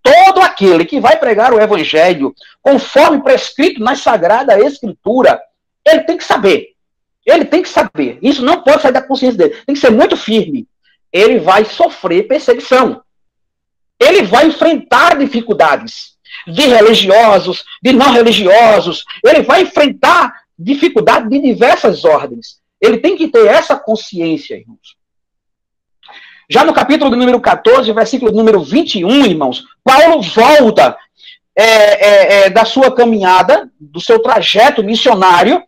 todo aquele que vai pregar o evangelho conforme prescrito na Sagrada Escritura, ele tem que saber. Ele tem que saber. Isso não pode sair da consciência dele. Tem que ser muito firme. Ele vai sofrer perseguição. Ele vai enfrentar dificuldades de religiosos, de não religiosos. Ele vai enfrentar dificuldades de diversas ordens. Ele tem que ter essa consciência, irmãos. Já no capítulo número 14, versículo número 21, irmãos, Paulo volta da sua caminhada, do seu trajeto missionário,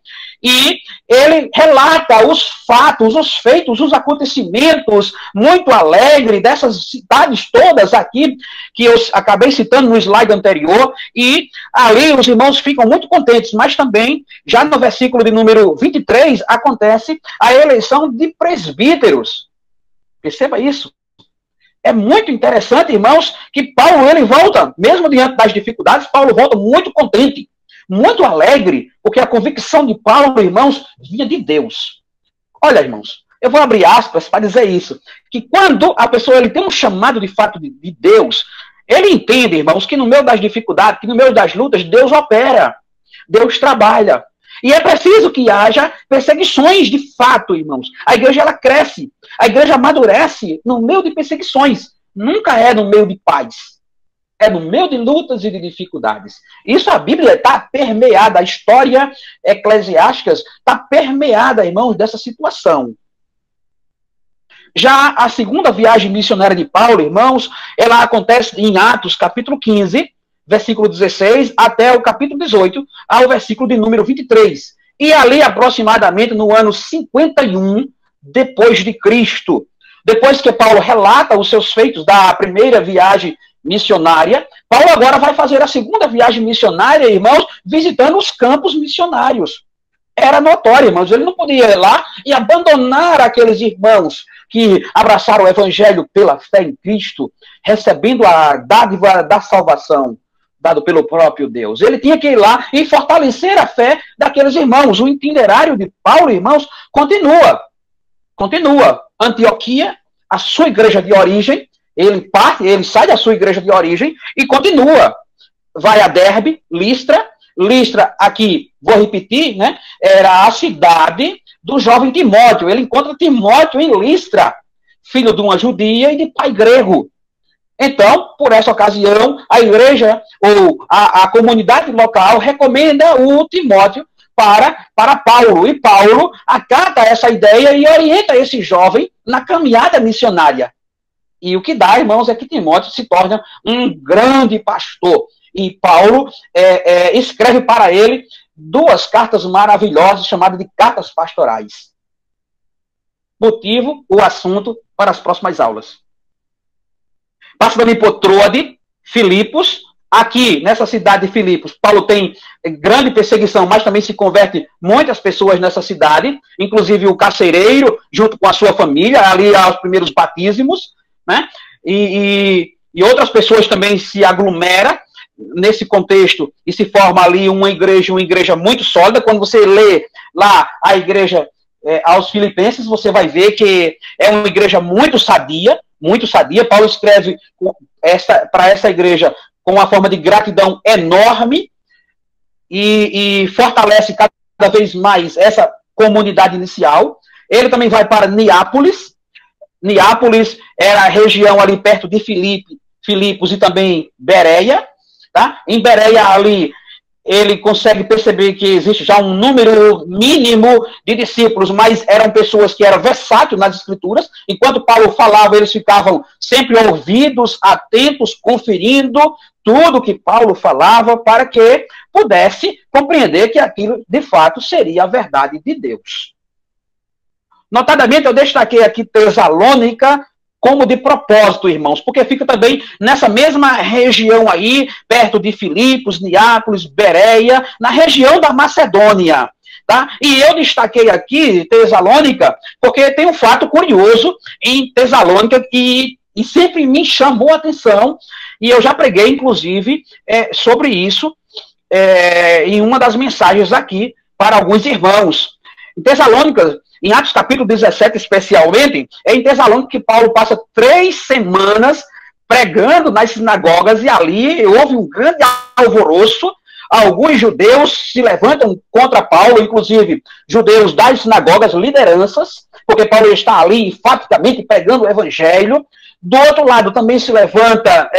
e ele relata os fatos, os feitos, os acontecimentos muito alegres dessas cidades todas aqui, que eu acabei citando no slide anterior, e ali os irmãos ficam muito contentes, mas também, já no versículo de número 23, acontece a eleição de presbíteros. Perceba isso. É muito interessante, irmãos, que Paulo, ele volta, mesmo diante das dificuldades, Paulo volta muito contente, muito alegre, porque a convicção de Paulo, irmãos, vinha de Deus. Olha, irmãos, eu vou abrir aspas para dizer isso, que quando a pessoa ele tem um chamado de fato de Deus, ele entende, irmãos, que no meio das dificuldades, que no meio das lutas, Deus opera, Deus trabalha. E é preciso que haja perseguições de fato, irmãos. A igreja, ela cresce. A igreja amadurece no meio de perseguições. Nunca é no meio de paz. É no meio de lutas e de dificuldades. Isso a Bíblia está permeada. A história eclesiástica está permeada, irmãos, dessa situação. Já a segunda viagem missionária de Paulo, irmãos, ela acontece em Atos, capítulo 15, versículo 16, até o capítulo 18, ao versículo de número 23. E ali, aproximadamente, no ano 51, depois de Cristo. Depois que Paulo relata os seus feitos da primeira viagem missionária, Paulo agora vai fazer a segunda viagem missionária, irmãos, visitando os campos missionários. Era notório, irmãos, ele não podia ir lá e abandonar aqueles irmãos que abraçaram o evangelho pela fé em Cristo, recebendo a dádiva da salvação, dado pelo próprio Deus. Ele tinha que ir lá e fortalecer a fé daqueles irmãos. O itinerário de Paulo, irmãos, continua. Antioquia, a sua igreja de origem, ele sai da sua igreja de origem e continua. Vai a Derbe, Listra. Listra, aqui, vou repetir, né? Era a cidade do jovem Timóteo. Ele encontra Timóteo em Listra, filho de uma judia e de pai grego. Então, por essa ocasião, a igreja ou a comunidade local recomenda o Timóteo para Paulo. E Paulo acata essa ideia e orienta esse jovem na caminhada missionária. E o que dá, irmãos, é que Timóteo se torna um grande pastor. E Paulo escreve para ele 2 cartas maravilhosas chamadas de cartas pastorais. Motivo, o assunto para as próximas aulas. Passa também por Troade, Filipos. Aqui, nessa cidade de Filipos, Paulo tem grande perseguição, mas também se converte muitas pessoas nessa cidade, inclusive o carcereiro, junto com a sua família, ali aos primeiros batismos, né? E outras pessoas também se aglomeram nesse contexto e se forma ali uma igreja muito sólida. Quando você lê lá a igreja aos Filipenses, você vai ver que é uma igreja muito sadia, muito sadia. Paulo escreve para essa igreja com uma forma de gratidão enorme e fortalece cada vez mais essa comunidade inicial. ele também vai para Neápolis. Neápolis era a região ali perto de Filipos e também Bereia. Tá? Em Bereia ali, ele consegue perceber que existe já um número mínimo de discípulos, mas eram pessoas que eram versáteis nas escrituras. Enquanto Paulo falava, eles ficavam sempre ouvidos, atentos, conferindo tudo que Paulo falava para que pudesse compreender que aquilo, de fato, seria a verdade de Deus. Notadamente, eu destaquei aqui Tessalônica como de propósito, irmãos, porque fica também nessa mesma região aí, perto de Filipos, Neápolis, Bereia, na região da Macedônia. Tá? E eu destaquei aqui Tessalônica, porque tem um fato curioso em Tessalônica e sempre me chamou a atenção, e eu já preguei, inclusive, sobre isso em uma das mensagens aqui para alguns irmãos. Em Tessalônica, em Atos capítulo 17, especialmente, é em Tessalônica que Paulo passa 3 semanas pregando nas sinagogas, e ali houve um grande alvoroço. Alguns judeus se levantam contra Paulo, inclusive judeus das sinagogas, lideranças, porque Paulo está ali enfaticamente pregando o evangelho. Do outro lado também se levanta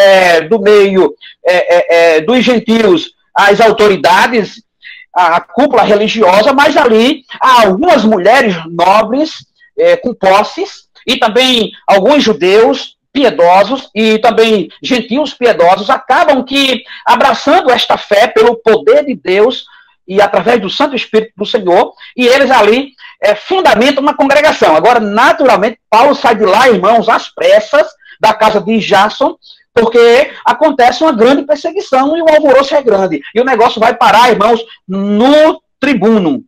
do meio dos gentios as autoridades, a cúpula religiosa, mas ali há algumas mulheres nobres com posses, e também alguns judeus piedosos e também gentios piedosos acabam que abraçando esta fé pelo poder de Deus e através do Santo Espírito do Senhor, e eles ali fundamentam uma congregação. Agora, naturalmente, Paulo sai de lá, irmãos, às pressas, da casa de Jason, porque acontece uma grande perseguição e o alvoroço é grande. E o negócio vai parar, irmãos, no tribuno.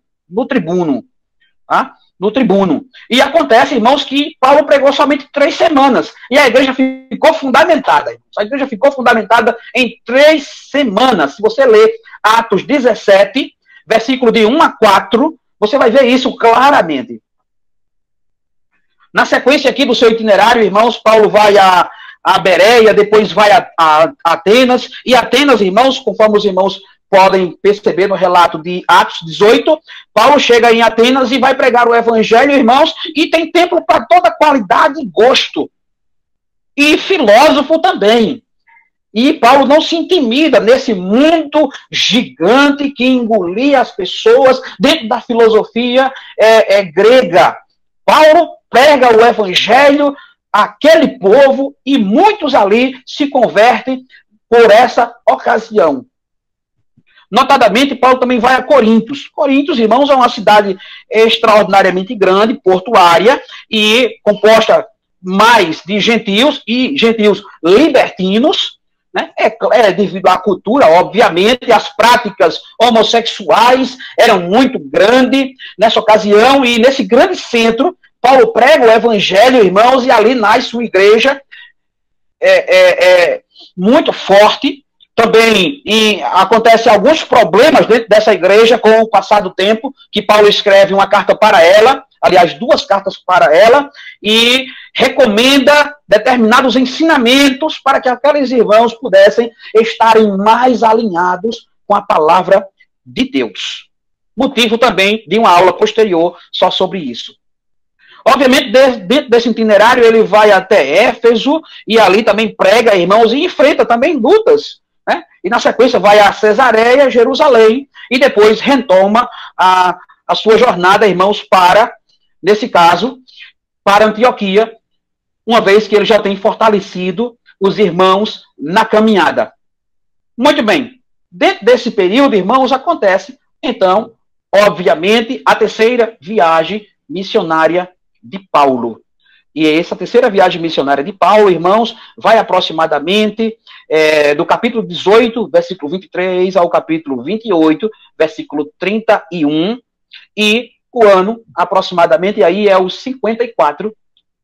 Tá? No tribuno. E acontece, irmãos, que Paulo pregou somente 3 semanas. E a igreja ficou fundamentada. Irmãos. A igreja ficou fundamentada em 3 semanas. Se você ler Atos 17, versículo de 1 a 4, você vai ver isso claramente. Na sequência aqui do seu itinerário, irmãos, Paulo vai a Bereia, depois vai a Atenas, e Atenas, irmãos, conforme os irmãos podem perceber no relato de Atos 18, Paulo chega em Atenas e vai pregar o evangelho, irmãos, e tem templo para toda qualidade e gosto. E filósofo também. E Paulo não se intimida nesse mundo gigante que engolia as pessoas dentro da filosofia grega. Paulo prega o evangelho àquele povo e muitos ali se convertem por essa ocasião. Notadamente, Paulo também vai a Corintos. Corintos, irmãos, é uma cidade extraordinariamente grande, portuária, e composta mais de gentios e gentios libertinos, né? Devido à cultura, obviamente, as práticas homossexuais eram muito grandes nessa ocasião, e nesse grande centro, Paulo prega o evangelho, irmãos, e ali nasce uma igreja muito forte. Também acontecem alguns problemas dentro dessa igreja com o passar do tempo, que Paulo escreve uma carta para ela, aliás, 2 cartas para ela, e recomenda determinados ensinamentos para que aqueles irmãos pudessem estarem mais alinhados com a palavra de Deus. Motivo também de uma aula posterior só sobre isso. Obviamente, dentro desse itinerário, ele vai até Éfeso, e ali também prega, irmãos, e enfrenta também lutas, né? E na sequência vai a Cesareia, Jerusalém, e depois retoma a sua jornada, irmãos, nesse caso, para Antioquia, uma vez que ele já tem fortalecido os irmãos na caminhada. Muito bem. Dentro desse período, irmãos, acontece, então, obviamente, a terceira viagem missionária de Paulo. E essa terceira viagem missionária de Paulo, irmãos, vai aproximadamente do capítulo 18, versículo 23, ao capítulo 28, versículo 31, e o ano, aproximadamente, aí é o 54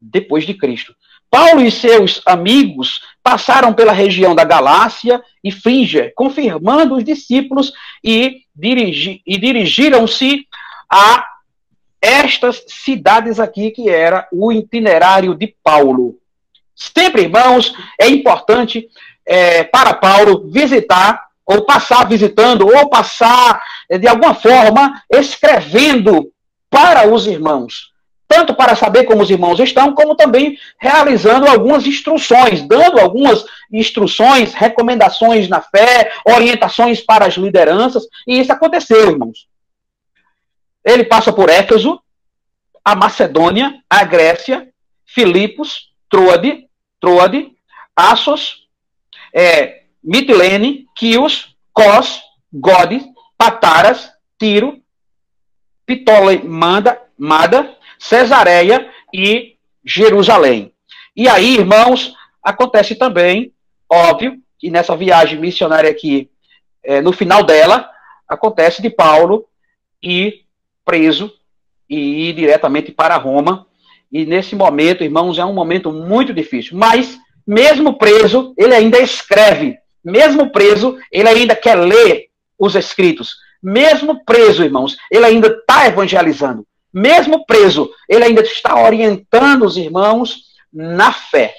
depois de Cristo. Paulo e seus amigos passaram pela região da Galácia e Frígia, confirmando os discípulos, e dirigiram-se a estas cidades aqui, que era o itinerário de Paulo. Sempre, irmãos, é importante para Paulo visitar, ou passar visitando, ou passar, de alguma forma, escrevendo para os irmãos. tanto para saber como os irmãos estão, como também realizando algumas instruções, dando algumas instruções, recomendações na fé, orientações para as lideranças, e isso aconteceu, irmãos. Ele passa por Éfeso, a Macedônia, a Grécia, Filipos, Troade, Assos, Mitilene, Quios, Cos, Gode, Pataras, Tiro, Ptolemada, Cesareia e Jerusalém. E aí, irmãos, acontece também, óbvio, que nessa viagem missionária aqui, no final dela, acontece de Paulo ir preso e ir diretamente para Roma. E nesse momento, irmãos, é um momento muito difícil. Mas, mesmo preso, ele ainda escreve. Mesmo preso, ele ainda quer ler os escritos. Mesmo preso, irmãos, ele ainda está evangelizando. Mesmo preso, ele ainda está orientando os irmãos na fé.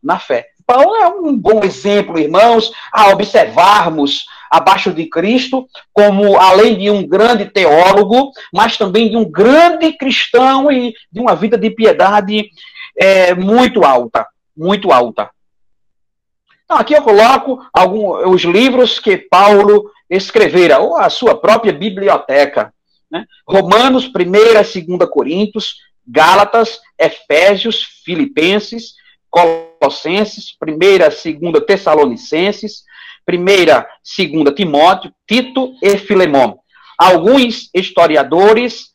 Na fé. Paulo é um bom exemplo, irmãos, a observarmos abaixo de Cristo, como além de um grande teólogo, mas também de um grande cristão e de uma vida de piedade muito alta, muito alta. Então, aqui eu coloco os livros que Paulo escrevera, ou a sua própria biblioteca, né? Romanos, 1ª, 2ª Coríntios, Gálatas, Efésios, Filipenses, Colossenses, 1ª, 2ª Tessalonicenses, 1ª, 2ª Timóteo, Tito e Filemão. Alguns historiadores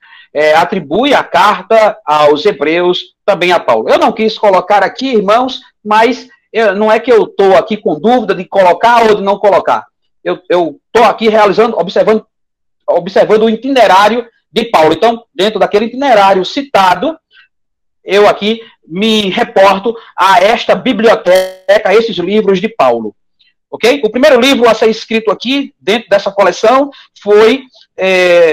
atribuem a carta aos hebreus, também a Paulo. Eu não quis colocar aqui, irmãos, mas não é que eu estou aqui com dúvida de colocar ou de não colocar. Eu estou aqui observando o itinerário de Paulo. Então, dentro daquele itinerário citado, eu aqui me reporto a esta biblioteca, a esses livros de Paulo. Ok? O primeiro livro a ser escrito aqui, dentro dessa coleção, foi,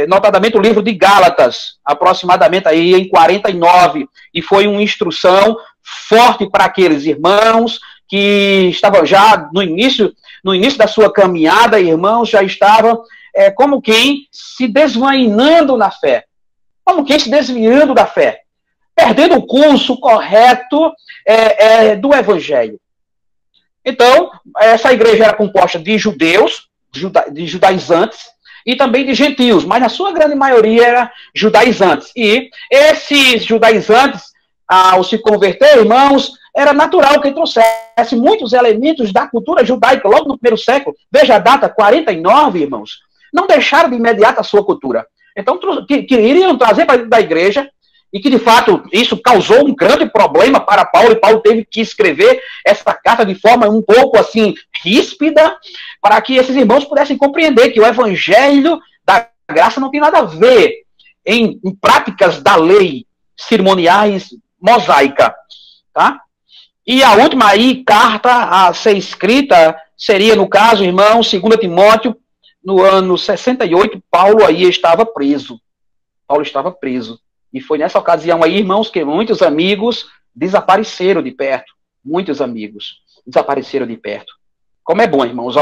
notadamente, o livro de Gálatas, aproximadamente aí em 49, e foi uma instrução forte para aqueles irmãos que estavam já no início da sua caminhada, irmãos, já estavam como quem se desvainando na fé, como quem se desviando da fé, perdendo o curso correto do Evangelho. Então, essa igreja era composta de judeus, de judaizantes, e também de gentios, mas na sua grande maioria era judaizantes. E esses judaizantes, ao se converter, irmãos, era natural que trouxesse muitos elementos da cultura judaica, logo no primeiro século. Veja a data, 49, irmãos. Não deixaram de imediato a sua cultura. Então, iriam trazer para dentro da igreja, e que, de fato, isso causou um grande problema para Paulo, e Paulo teve que escrever essa carta de forma um pouco, assim, ríspida, para que esses irmãos pudessem compreender que o evangelho da graça não tem nada a ver em práticas da lei cerimoniais mosaica, tá? E a última aí, carta a ser escrita, seria, no caso, irmão, 2 Timóteo, no ano 68, Paulo aí estava preso. Paulo estava preso. E foi nessa ocasião aí, irmãos, que muitos amigos desapareceram de perto. Muitos amigos desapareceram de perto. Como é bom, irmãos,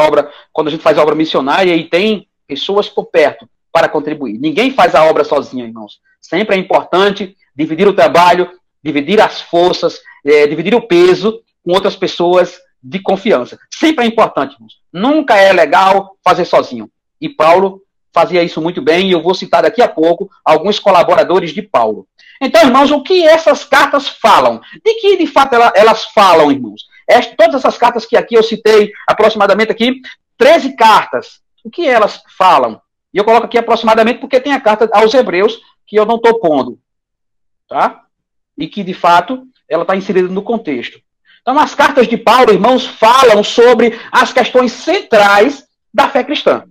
quando a gente faz a obra missionária e tem pessoas por perto para contribuir. Ninguém faz a obra sozinho, irmãos. Sempre é importante dividir o trabalho, dividir as forças, dividir o peso com outras pessoas de confiança. Sempre é importante, irmãos. Nunca é legal fazer sozinho. E Paulo fazia isso muito bem, e eu vou citar daqui a pouco alguns colaboradores de Paulo. Então, irmãos, o que essas cartas falam? De que, de fato, elas falam, irmãos? Todas essas cartas que aqui eu citei, aproximadamente aqui, 13 cartas. O que elas falam? E eu coloco aqui aproximadamente porque tem a carta aos Hebreus, que eu não estou pondo. Tá? E que, de fato, ela está inserida no contexto. Então, as cartas de Paulo, irmãos, falam sobre as questões centrais da fé cristã.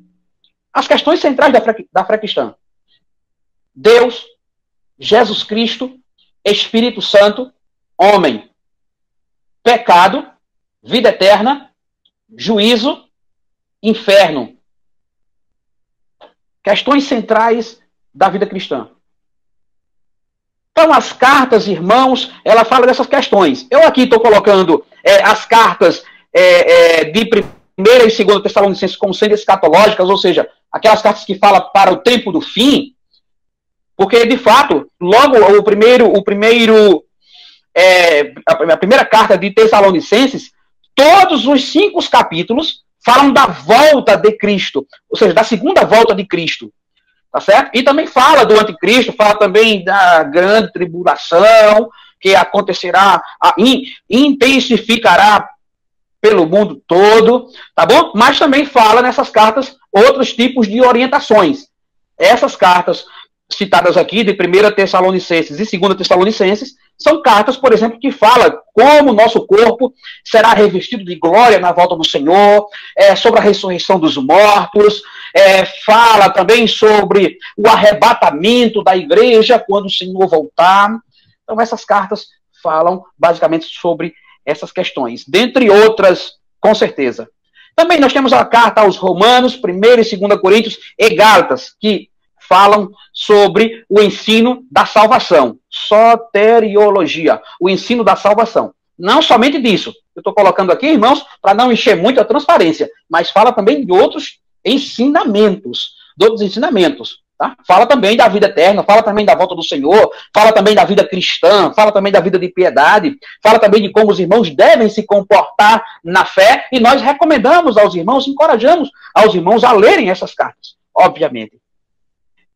As questões centrais da fé cristã. Deus, Jesus Cristo, Espírito Santo, homem, pecado, vida eterna, juízo, inferno. Questões centrais da vida cristã. Então, as cartas, irmãos, ela fala dessas questões. Eu aqui estou colocando as cartas de 1ª e 2ª Tessalonicenses como sendo escatológicas, ou seja, aquelas cartas que falam para o tempo do fim, Porque, de fato, logo a primeira carta de Tessalonicenses, todos os 5 capítulos falam da volta de Cristo, ou seja, da segunda volta de Cristo, tá certo? E também fala do anticristo, fala também da grande tribulação, que acontecerá, intensificará pelo mundo todo, tá bom? Mas também fala nessas cartas outros tipos de orientações. Essas cartas citadas aqui, de 1 Tessalonicenses e 2 Tessalonicenses, são cartas, por exemplo, que falam como o nosso corpo será revestido de glória na volta do Senhor, sobre a ressurreição dos mortos, fala também sobre o arrebatamento da igreja quando o Senhor voltar. Então, essas cartas falam basicamente sobre essas questões, dentre outras, com certeza. Também nós temos a carta aos Romanos, 1 e 2 Coríntios e Gálatas, que falam sobre o ensino da salvação, soteriologia, o ensino da salvação. Não somente disso, eu estou colocando aqui, irmãos, para não encher muito a transparência, mas fala também de outros ensinamentos, tá? Fala também da vida eterna, fala também da volta do Senhor, fala também da vida cristã, fala também da vida de piedade, fala também de como os irmãos devem se comportar na fé, e nós recomendamos aos irmãos, encorajamos aos irmãos a lerem essas cartas, obviamente.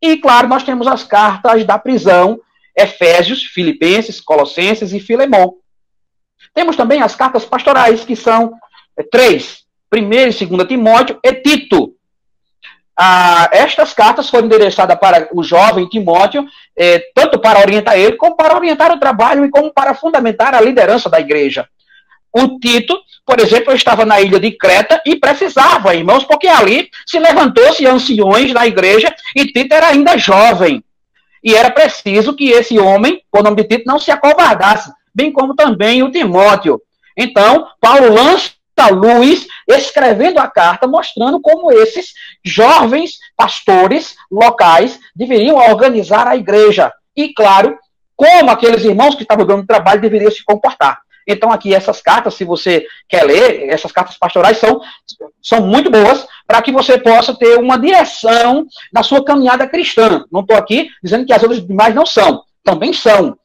E, claro, nós temos as cartas da prisão, Efésios, Filipenses, Colossenses e Filemão. Temos também as cartas pastorais, que são 3, 1 e 2 Timóteo e Tito. Estas cartas foram endereçadas para o jovem Timóteo, tanto para orientar ele, como para orientar o trabalho e como para fundamentar a liderança da igreja. O Tito, por exemplo, estava na ilha de Creta e precisava, irmãos, porque ali se levantou-se anciões na igreja e Tito era ainda jovem. E era preciso que esse homem, com o nome de Tito, não se acovardasse, bem como também o Timóteo. Então, Paulo lança a luz, escrevendo a carta, mostrando como esses jovens pastores locais deveriam organizar a igreja. E, claro, como aqueles irmãos que estavam dando trabalho deveriam se comportar. Então, aqui, essas cartas, se você quer ler, essas cartas pastorais são muito boas para que você possa ter uma direção na sua caminhada cristã. Não estou aqui dizendo que as outras demais não são. Também são.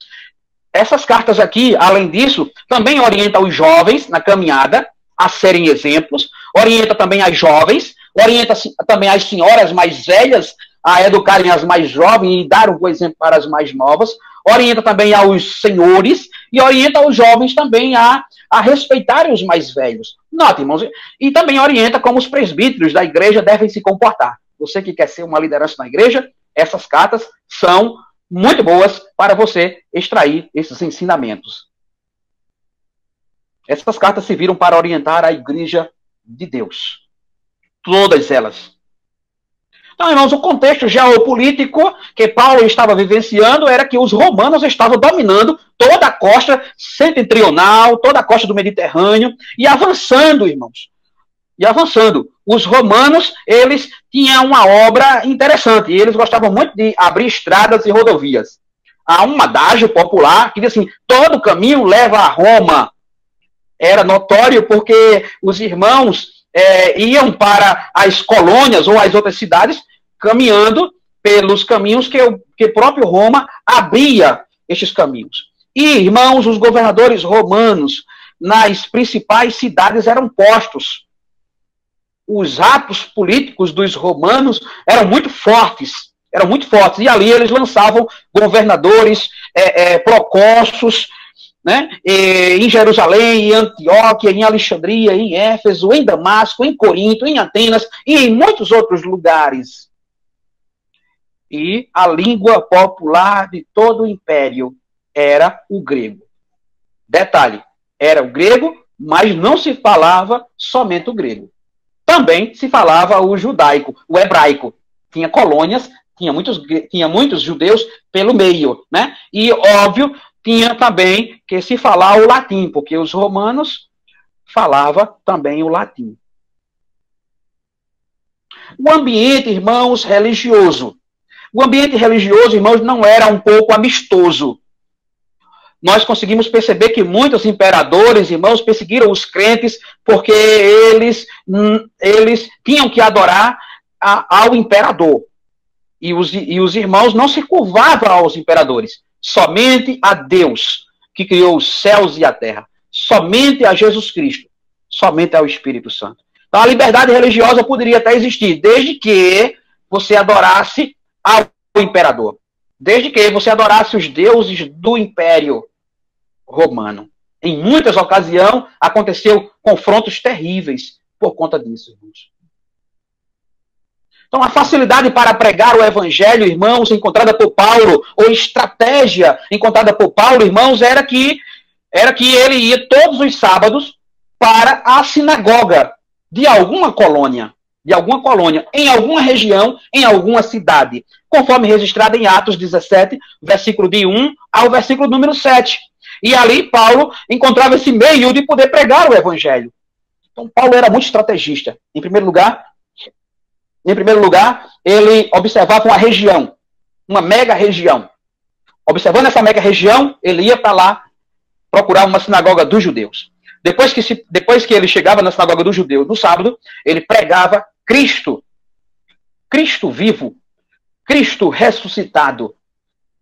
Essas cartas aqui, além disso, também orientam os jovens na caminhada a serem exemplos, orienta também as jovens, orienta também as senhoras mais velhas a educarem as mais jovens e dar um bom exemplo para as mais novas, orienta também aos senhores e orienta os jovens também a respeitarem os mais velhos. Note, irmãos, e também orienta como os presbíteros da igreja devem se comportar. Você que quer ser uma liderança na igreja, essas cartas são muito boas para você extrair esses ensinamentos. Essas cartas serviram para orientar a igreja de Deus. Todas elas. Então, irmãos, o contexto geopolítico que Paulo estava vivenciando era que os romanos estavam dominando toda a costa setentrional, toda a costa do Mediterrâneo, e avançando, irmãos. E avançando. Os romanos, eles tinham uma obra interessante, e eles gostavam muito de abrir estradas e rodovias. Há um adágio popular que diz assim, todo caminho leva a Roma. Era notório porque os irmãos iam para as colônias ou as outras cidades caminhando pelos caminhos que próprio Roma abria estes caminhos. E, irmãos, os governadores romanos nas principais cidades eram postos. Os atos políticos dos romanos eram muito fortes, e ali eles lançavam governadores, procônsulos, né? Em Jerusalém, em Antioquia, em Alexandria, em Éfeso, em Damasco, em Corinto, em Atenas e em muitos outros lugares. E a língua popular de todo o império era o grego. Detalhe, era o grego, mas não se falava somente o grego. Também se falava o judaico, o hebraico. Tinha colônias, tinha muitos judeus pelo meio, né? E, óbvio, tinha também que se falar o latim, porque os romanos falavam também o latim. O ambiente, irmãos, religioso. O ambiente religioso, irmãos, não era um pouco amistoso. Nós conseguimos perceber que muitos imperadores, irmãos, perseguiram os crentes porque eles tinham que adorar ao imperador. E os irmãos não se curvavam aos imperadores, somente a Deus, que criou os céus e a terra, somente a Jesus Cristo, somente ao Espírito Santo. Então a liberdade religiosa poderia até existir, desde que você adorasse ao imperador, desde que você adorasse os deuses do Império Romano. Em muitas ocasiões aconteceu confrontos terríveis por conta disso, irmãos. Então, a facilidade para pregar o evangelho, irmãos, encontrada por Paulo, ou estratégia encontrada por Paulo, irmãos, era que ele ia todos os sábados para a sinagoga de alguma colônia, em alguma região, em alguma cidade, conforme registrado em Atos 17, versículo de 1 ao versículo número 7. E ali Paulo encontrava esse meio de poder pregar o evangelho. Então, Paulo era muito estrategista. Em primeiro lugar, ele observava uma região, uma mega região. Observando essa mega região, ele ia para lá procurar uma sinagoga dos judeus. Depois que ele chegava na sinagoga dos judeus no sábado, ele pregava Cristo. Cristo vivo. Cristo ressuscitado.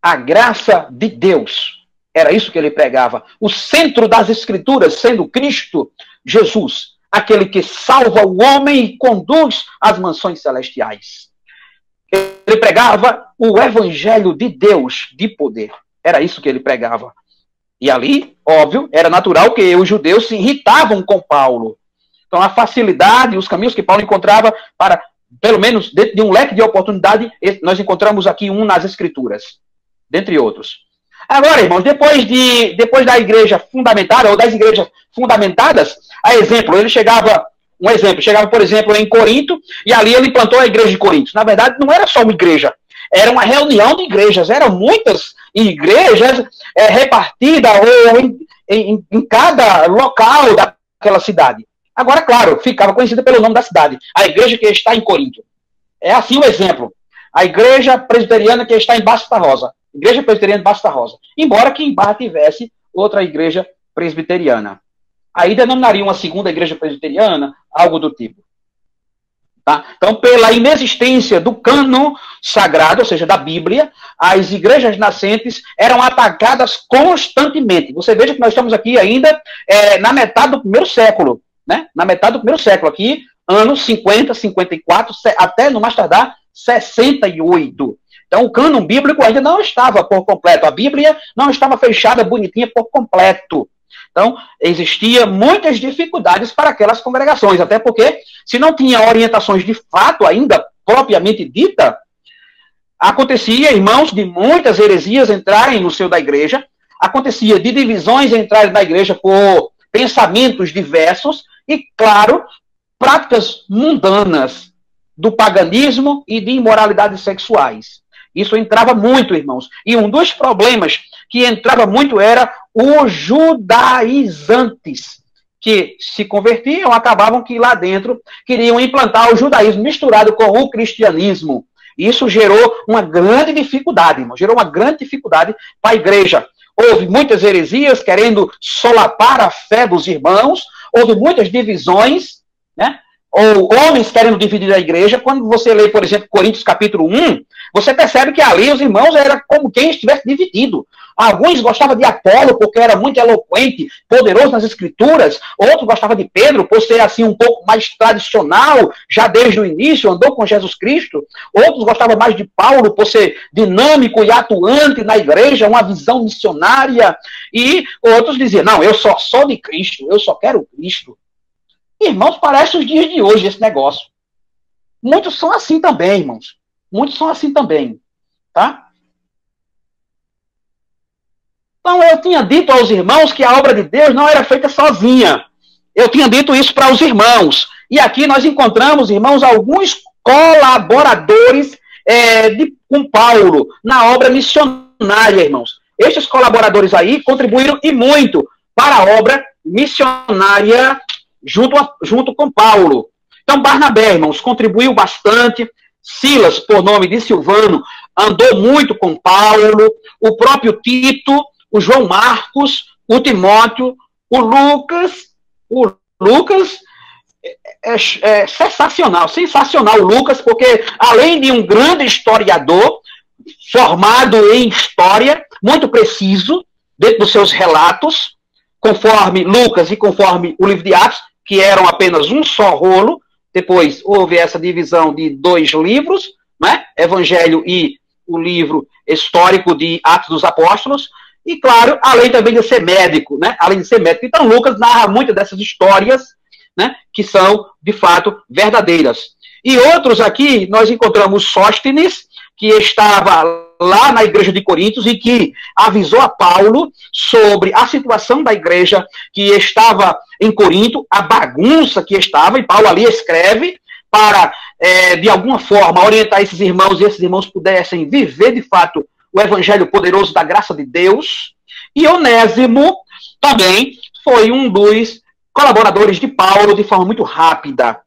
A graça de Deus. Era isso que ele pregava. O centro das Escrituras sendo Cristo Jesus. Aquele que salva o homem e conduz às mansões celestiais. Ele pregava o evangelho de Deus, de poder. Era isso que ele pregava. E ali, óbvio, era natural que os judeus se irritavam com Paulo. Então, a facilidade, os caminhos que Paulo encontrava para, pelo menos, dentro de um leque de oportunidade, nós encontramos aqui um nas Escrituras, dentre outros. Agora, irmãos, depois da igreja fundamentada, ou das igrejas fundamentadas, ele chegava, por exemplo, em Corinto, e ali ele plantou a igreja de Corinto. Na verdade, não era só uma igreja, era uma reunião de igrejas, eram muitas igrejas repartidas em cada local daquela cidade. Agora, claro, ficava conhecida pelo nome da cidade, a igreja que está em Corinto. É assim o exemplo. A igreja presbiteriana que está em Basta Rosa. Igreja presbiteriana de Basta Rosa. Embora que em Barra tivesse outra igreja presbiteriana. Aí denominariam uma segunda igreja presbiteriana, algo do tipo. Tá? Então, pela inexistência do cânon sagrado, ou seja, da Bíblia, as igrejas nascentes eram atacadas constantemente. Você veja que nós estamos aqui ainda na metade do primeiro século. Né? Na metade do primeiro século, aqui, anos 50, 54, até no mais tardar, 68. Então, o cânon bíblico ainda não estava por completo. A Bíblia não estava fechada, bonitinha, por completo. Então, existia muitas dificuldades para aquelas congregações, até porque, se não tinha orientações de fato ainda, propriamente dita, acontecia, irmãos, de muitas heresias entrarem no seio da igreja, acontecia de divisões entrarem na igreja por pensamentos diversos e, claro, práticas mundanas do paganismo e de imoralidades sexuais. Isso entrava muito, irmãos. E um dos problemas que entrava muito era os judaizantes, que se convertiam, acabavam que lá dentro queriam implantar o judaísmo misturado com o cristianismo. Isso gerou uma grande dificuldade, irmãos. Gerou uma grande dificuldade para a igreja. Houve muitas heresias querendo solapar a fé dos irmãos. Houve muitas divisões, né? Ou homens querendo dividir a igreja. Quando você lê, por exemplo, Coríntios capítulo 1, você percebe que ali os irmãos eram como quem estivesse dividido. Alguns gostavam de Apolo porque era muito eloquente, poderoso nas escrituras. Outros gostavam de Pedro por ser assim um pouco mais tradicional, já desde o início, andou com Jesus Cristo. Outros gostavam mais de Paulo por ser dinâmico e atuante na igreja, uma visão missionária. E outros diziam, não, eu só sou de Cristo, eu só quero Cristo. Irmãos, parece os dias de hoje esse negócio. Muitos são assim também, irmãos. Muitos são assim também. Tá? Então, eu tinha dito aos irmãos que a obra de Deus não era feita sozinha. Eu tinha dito isso para os irmãos. E aqui nós encontramos, irmãos, alguns colaboradores com Paulo na obra missionária, irmãos. Estes colaboradores aí contribuíram e muito para a obra missionária junto com Paulo. Então, Barnabé, irmãos, contribuiu bastante. Silas, por nome de Silvano, andou muito com Paulo. O próprio Tito, o João Marcos, o Timóteo, o Lucas, sensacional, sensacional Lucas, porque além de um grande historiador, formado em história, muito preciso, dentro dos seus relatos, conforme Lucas e conforme o livro de Atos, que eram apenas um só rolo, depois houve essa divisão de 2 livros, né? Evangelho e o livro histórico de Atos dos Apóstolos, e claro, além também de ser médico, né? Além de ser médico. Então Lucas narra muitas dessas histórias, né? Que são, de fato, verdadeiras. E outros aqui, nós encontramos Sóstenes, que estava lá na igreja de Coríntios e que avisou a Paulo sobre a situação da igreja que estava em Corinto, a bagunça que estava, e Paulo ali escreve para, de alguma forma, orientar esses irmãos e esses irmãos pudessem viver, de fato, o evangelho poderoso da graça de Deus. E Onésimo também foi um dos colaboradores de Paulo de forma muito rápida.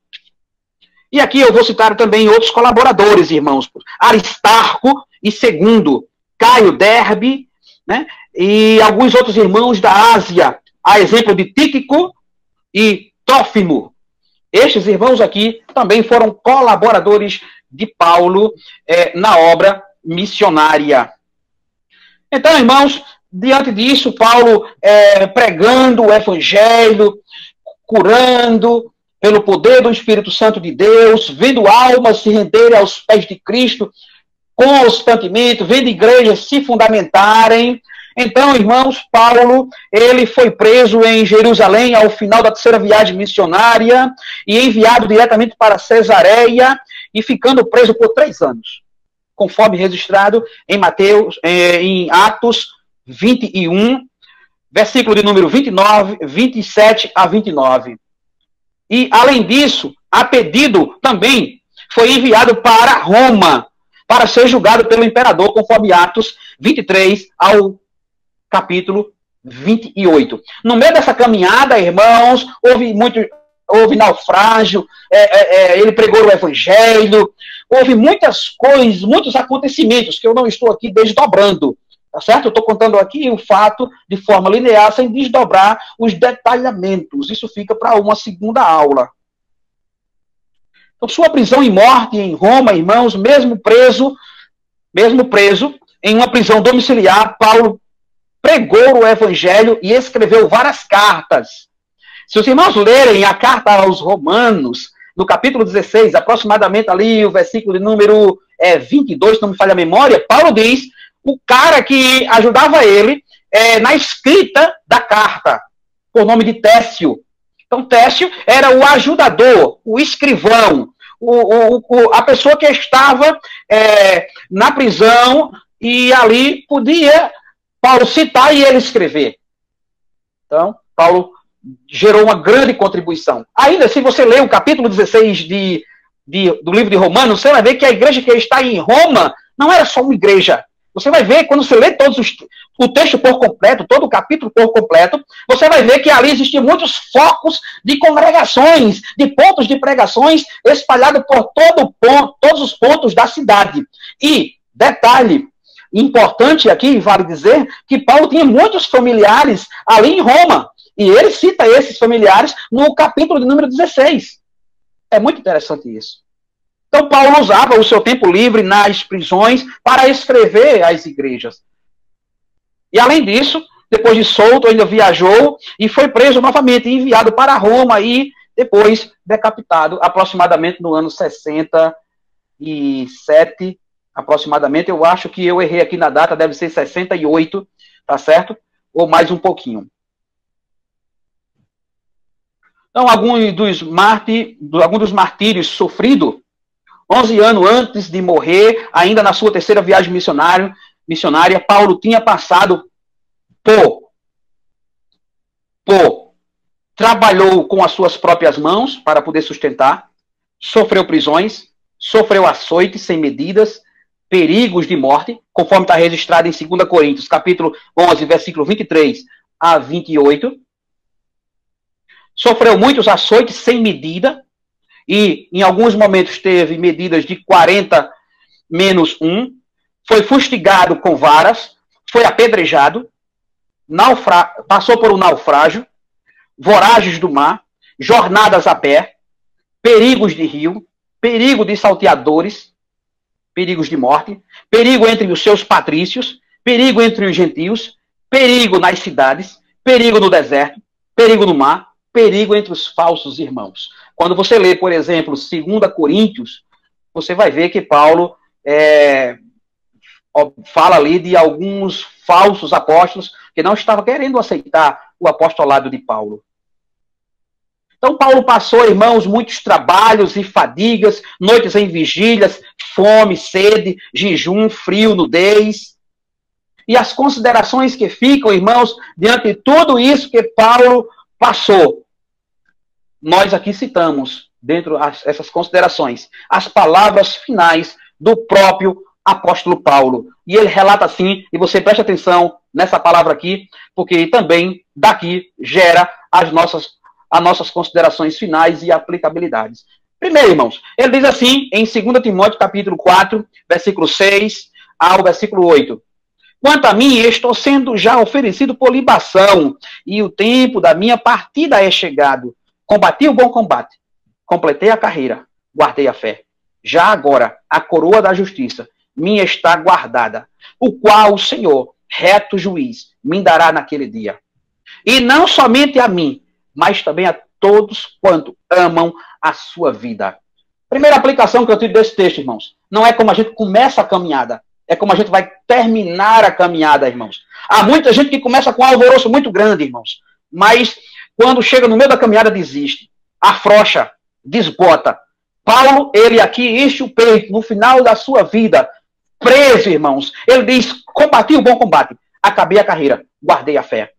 E aqui eu vou citar também outros colaboradores, irmãos. Aristarco e Segundo, Caio Derbe, né? E alguns outros irmãos da Ásia, a exemplo de Tíquico e Trófimo. Estes irmãos aqui também foram colaboradores de Paulo na obra missionária. Então, irmãos, diante disso, Paulo pregando o evangelho, curando, pelo poder do Espírito Santo de Deus, vendo almas se renderem aos pés de Cristo constantemente, vendo igrejas se fundamentarem. Então, irmãos, Paulo, ele foi preso em Jerusalém ao final da 3ª viagem missionária e enviado diretamente para Cesareia e ficando preso por 3 anos, conforme registrado em Atos 21, versículo de número 29, 27 a 29. E, além disso, a pedido também foi enviado para Roma, para ser julgado pelo imperador, conforme Atos 23 ao capítulo 28. No meio dessa caminhada, irmãos, houve naufrágio, ele pregou o evangelho, houve muitas coisas, muitos acontecimentos que eu não estou aqui desdobrando. Tá certo? Eu estou contando aqui o fato de forma linear, sem desdobrar os detalhamentos. Isso fica para uma segunda aula. Então, sua prisão e morte em Roma, irmãos, mesmo preso em uma prisão domiciliar, Paulo pregou o evangelho e escreveu várias cartas. Se os irmãos lerem a carta aos Romanos, no capítulo 16, aproximadamente ali o versículo de número 22, se não me falha a memória, Paulo diz o cara que ajudava ele na escrita da carta, por nome de Técio. Então, Técio era o ajudador, o escrivão, a pessoa que estava na prisão e ali podia Paulo citar e ele escrever. Então, Paulo gerou uma grande contribuição. Ainda, se você ler o capítulo 16 do livro de Romanos, você vai ver que a igreja que está em Roma não era só uma igreja. Você vai ver, quando você lê o texto por completo, todo o capítulo por completo, você vai ver que ali existiam muitos focos de congregações, de pontos de pregações espalhados por todos os pontos da cidade. E, detalhe importante aqui, vale dizer, que Paulo tinha muitos familiares ali em Roma. E ele cita esses familiares no capítulo de número 16. É muito interessante isso. Então, Paulo usava o seu tempo livre nas prisões para escrever às igrejas. E, além disso, depois de solto, ainda viajou e foi preso novamente, enviado para Roma e depois decapitado, aproximadamente no ano 67, aproximadamente. Eu acho que eu errei aqui na data, deve ser 68, tá certo? Ou mais um pouquinho. Então, alguns dos martírios sofridos 11 anos antes de morrer, ainda na sua 3ª viagem missionária, Paulo tinha passado trabalhou com as suas próprias mãos para poder sustentar, sofreu prisões, sofreu açoites sem medidas, perigos de morte, conforme está registrado em 2 Coríntios, capítulo 11, versículo 23 a 28. Sofreu muitos açoites sem medida, e em alguns momentos teve medidas de 40 menos 1, foi fustigado com varas, foi apedrejado, passou por um naufrágio, voragens do mar, jornadas a pé, perigos de rio, perigo de salteadores, perigos de morte, perigo entre os seus patrícios, perigo entre os gentios, perigo nas cidades, perigo no deserto, perigo no mar, perigo entre os falsos irmãos. Quando você lê, por exemplo, 2 Coríntios, você vai ver que Paulo fala ali de alguns falsos apóstolos que não estavam querendo aceitar o apostolado de Paulo. Então, Paulo passou, irmãos, muitos trabalhos e fadigas, noites em vigílias, fome, sede, jejum, frio, nudez. E as considerações que ficam, irmãos, diante de tudo isso que Paulo passou. Nós aqui citamos, dentro dessas considerações, as palavras finais do próprio apóstolo Paulo. E ele relata assim, e você preste atenção nessa palavra aqui, porque também daqui gera as nossas considerações finais e aplicabilidades. Primeiro, irmãos, ele diz assim, em 2 Timóteo, capítulo 4, versículo 6 ao versículo 8. Quanto a mim, estou sendo já oferecido por libação, e o tempo da minha partida é chegado. Combati o bom combate, completei a carreira, guardei a fé. Já agora, a coroa da justiça me está guardada, o qual o Senhor, reto juiz, me dará naquele dia. E não somente a mim, mas também a todos quanto amam a sua vida. Primeira aplicação que eu tiro desse texto, irmãos, não é como a gente começa a caminhada, é como a gente vai terminar a caminhada, irmãos. Há muita gente que começa com um alvoroço muito grande, irmãos, mas quando chega no meio da caminhada desiste, afrouxa, desbota. Paulo, ele aqui enche o peito no final da sua vida, preso, irmãos. Ele diz, combati o bom combate, acabei a carreira, guardei a fé.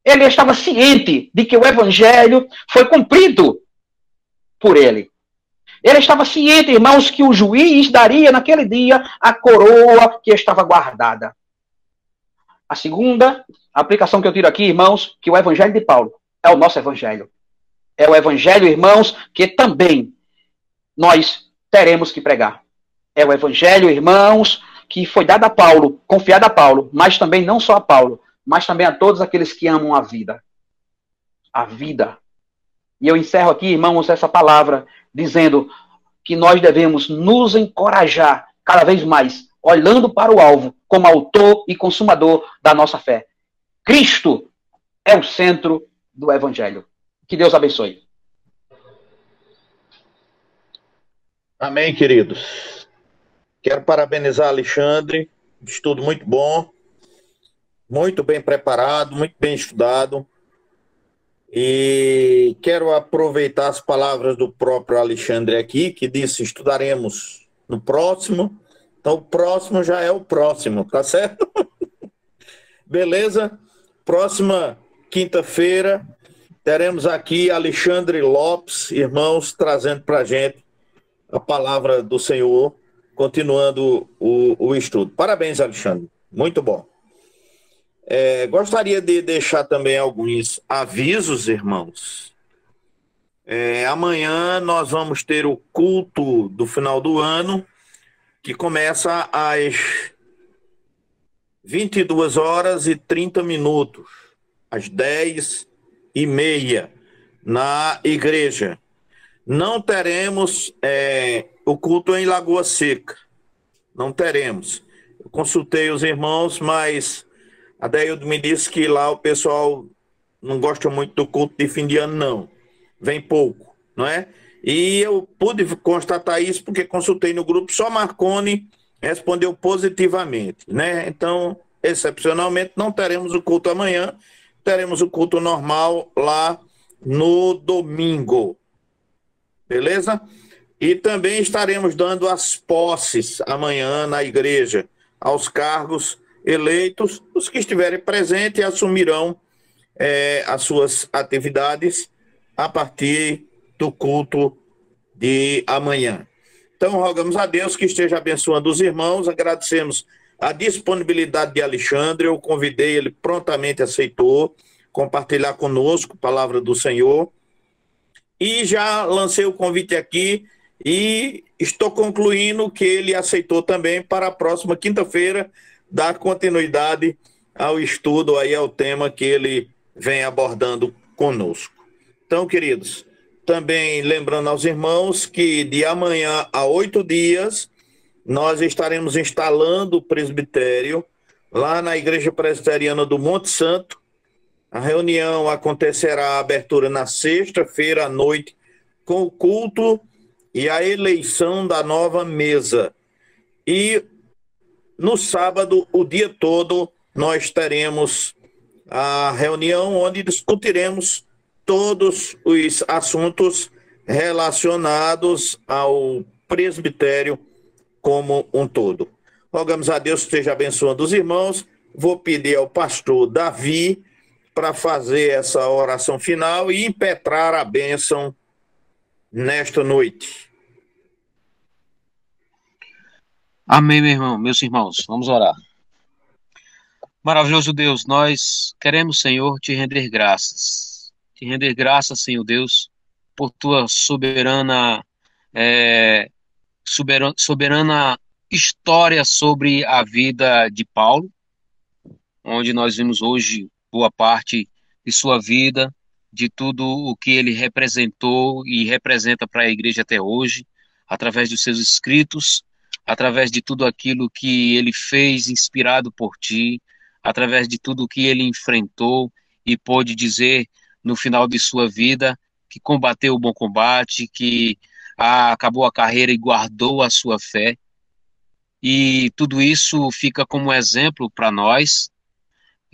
Ele estava ciente de que o evangelho foi cumprido por ele. Ele estava ciente, irmãos, que o juiz daria naquele dia a coroa que estava guardada. A segunda aplicação que eu tiro aqui, irmãos, que o evangelho de Paulo é o nosso evangelho. É o evangelho, irmãos, que também nós teremos que pregar. É o evangelho, irmãos, que foi dado a Paulo, confiado a Paulo, mas também não só a Paulo, mas também a todos aqueles que amam a vida. A vida. E eu encerro aqui, irmãos, essa palavra, dizendo que nós devemos nos encorajar cada vez mais, olhando para o alvo, como autor e consumador da nossa fé. Cristo é o centro do Evangelho. Que Deus abençoe. Amém, queridos. Quero parabenizar Alexandre, estudo muito bom, muito bem preparado, muito bem estudado. E quero aproveitar as palavras do próprio Alexandre aqui, que disse, estudaremos no próximo. Então, o próximo já é o próximo, tá certo? Beleza? Próxima quinta-feira, teremos aqui Alexandre Lopes, irmãos, trazendo para a gente a palavra do Senhor, continuando o estudo. Parabéns, Alexandre. Muito bom. Gostaria de deixar também alguns avisos, irmãos. Amanhã nós vamos ter o culto do final do ano, que começa às 22h30, às 10h30, na igreja. Não teremos o culto em Lagoa Seca. Não teremos. Eu consultei os irmãos, mas a Deildo me disse que lá o pessoal não gosta muito do culto de fim de ano, não. Vem pouco, não é? E eu pude constatar isso porque consultei no grupo, só Marconi respondeu positivamente, né? Então, excepcionalmente, não teremos o culto amanhã, teremos o culto normal lá no domingo. Beleza? E também estaremos dando as posses amanhã na igreja aos cargos eleitos. Os que estiverem presentes assumirão as suas atividades a partir do culto de amanhã. Então, rogamos a Deus que esteja abençoando os irmãos, agradecemos a disponibilidade de Alexandre, eu convidei, ele prontamente aceitou compartilhar conosco a palavra do Senhor, e já lancei o convite aqui, e estou concluindo que ele aceitou também para a próxima quinta-feira dar continuidade ao estudo, aí ao tema que ele vem abordando conosco. Então, queridos, também lembrando aos irmãos que de amanhã a 8 dias nós estaremos instalando o presbitério lá na Igreja Presbiteriana do Monte Santo. A reunião acontecerá, a abertura na sexta-feira à noite, com o culto e a eleição da nova mesa. E no sábado, o dia todo, nós teremos a reunião onde discutiremos todos os assuntos relacionados ao presbitério como um todo. Rogamos a Deus que esteja abençoando os irmãos. Vou pedir ao pastor Davi para fazer essa oração final e impetrar a bênção nesta noite. Amém, meu irmão, meus irmãos, vamos orar. Maravilhoso Deus, nós queremos, Senhor, te render graças. Te render graças, Senhor Deus, por tua soberana história sobre a vida de Paulo, onde nós vimos hoje boa parte de sua vida, de tudo o que ele representou e representa para a igreja até hoje, através dos seus escritos, através de tudo aquilo que ele fez inspirado por ti, através de tudo que ele enfrentou e pôde dizer no final de sua vida que combateu o bom combate, que acabou a carreira e guardou a sua fé. E tudo isso fica como exemplo para nós,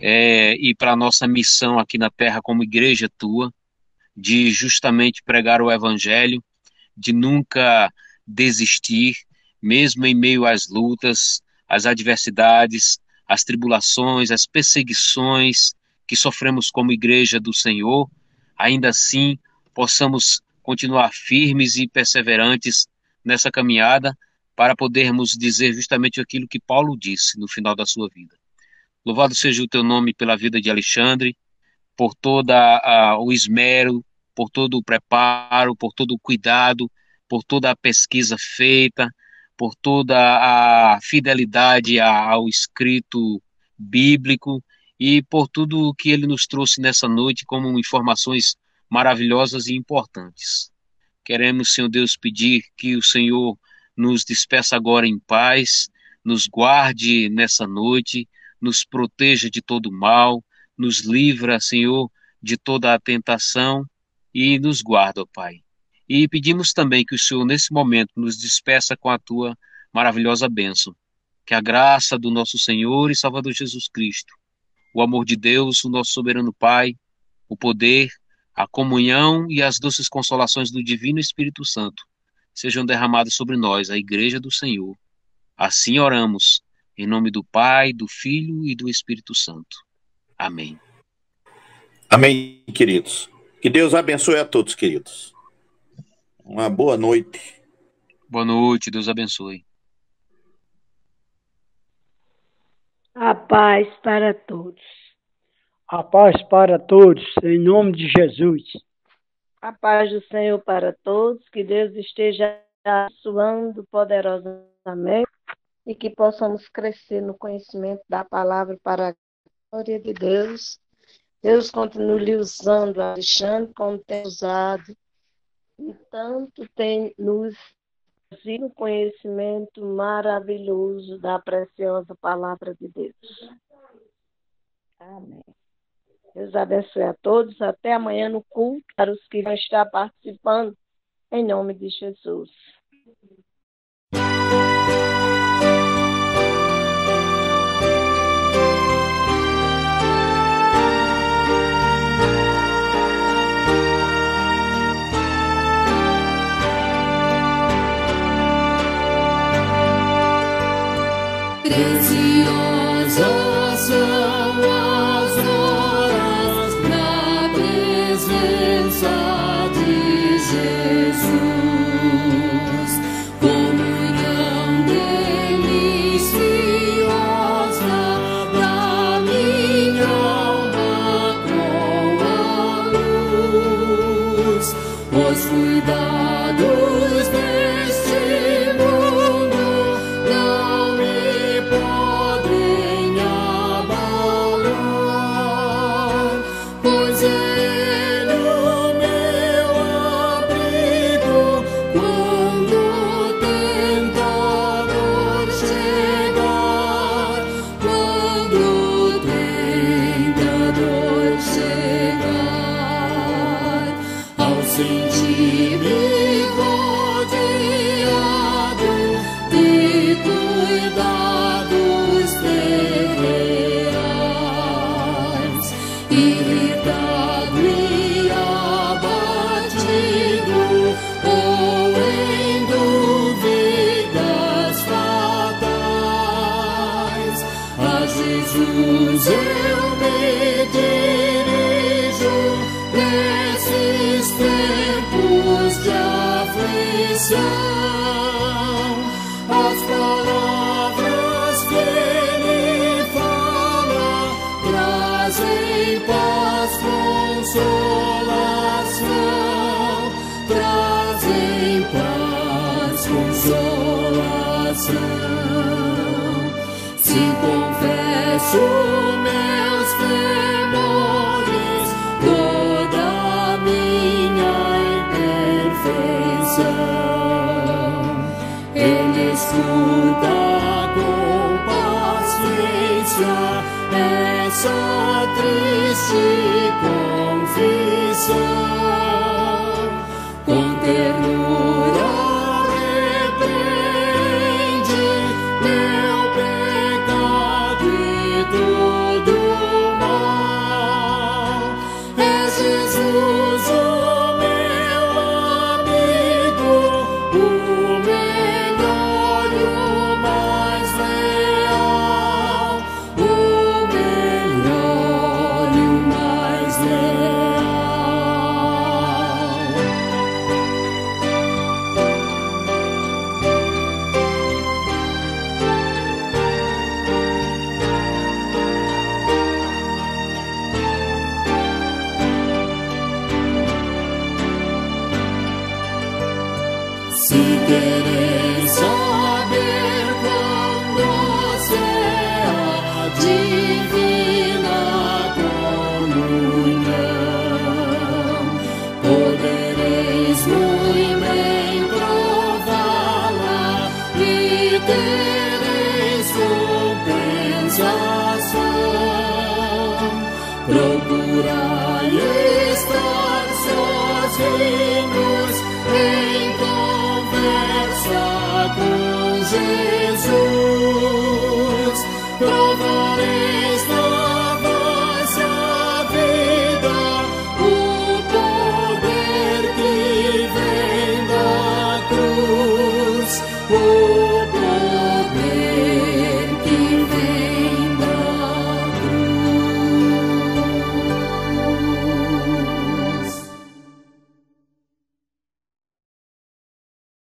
e para a nossa missão aqui na terra como igreja tua, de justamente pregar o evangelho, de nunca desistir, mesmo em meio às lutas, às adversidades, às tribulações, às perseguições que sofremos como igreja do Senhor, ainda assim possamos continuar firmes e perseverantes nessa caminhada para podermos dizer justamente aquilo que Paulo disse no final da sua vida. Louvado seja o teu nome pela vida de Alexandre, por todo o esmero, por todo o preparo, por todo o cuidado, por toda a pesquisa feita, por toda a fidelidade ao escrito bíblico e por tudo o que ele nos trouxe nessa noite como informações maravilhosas e importantes. Queremos, Senhor Deus, pedir que o Senhor nos despeça agora em paz, nos guarde nessa noite, nos proteja de todo mal, nos livra, Senhor, de toda a tentação e nos guarda, ó Pai. E pedimos também que o Senhor, nesse momento, nos despeça com a tua maravilhosa bênção. Que a graça do nosso Senhor e Salvador Jesus Cristo, o amor de Deus, o nosso soberano Pai, o poder, a comunhão e as doces consolações do Divino Espírito Santo sejam derramados sobre nós, a Igreja do Senhor. Assim oramos, em nome do Pai, do Filho e do Espírito Santo. Amém. Amém, queridos. Que Deus abençoe a todos, queridos. Uma boa noite. Boa noite, Deus abençoe. A paz para todos. A paz para todos, em nome de Jesus. A paz do Senhor para todos, que Deus esteja abençoando poderosamente e que possamos crescer no conhecimento da palavra para a glória de Deus. Deus continue lhe usando, Alexandre, como tem usado, e tanto tem nos trazido um conhecimento maravilhoso da preciosa palavra de Deus. Amém. Deus abençoe a todos. Até amanhã no culto, para os que vão estar participando, em nome de Jesus. Preciosas são as horas na presença de Jesus. Comunhão deliciosa da minha alma com a luz. Os cuidados deste mundo não me podem abalar, pois Ele, o meu eu me dirijo nesses tempos de aflição. As palavras que Ele fala trazem paz, consolação, trazem paz, consolação. Se confesso meus temores, toda a minha imperfeição, Ele escuta com paciência essa triste confissão. Com ternura repreende meu pecado e todo mal. É Jesus o meu amigo, o melhor e o mais leal, o melhor e o mais leal. Se quereis saber quão doce é a divina comunhão, podereis muito bem prová-la e tereis compensação. Procurai estar sozinhos em conversa com Jesus.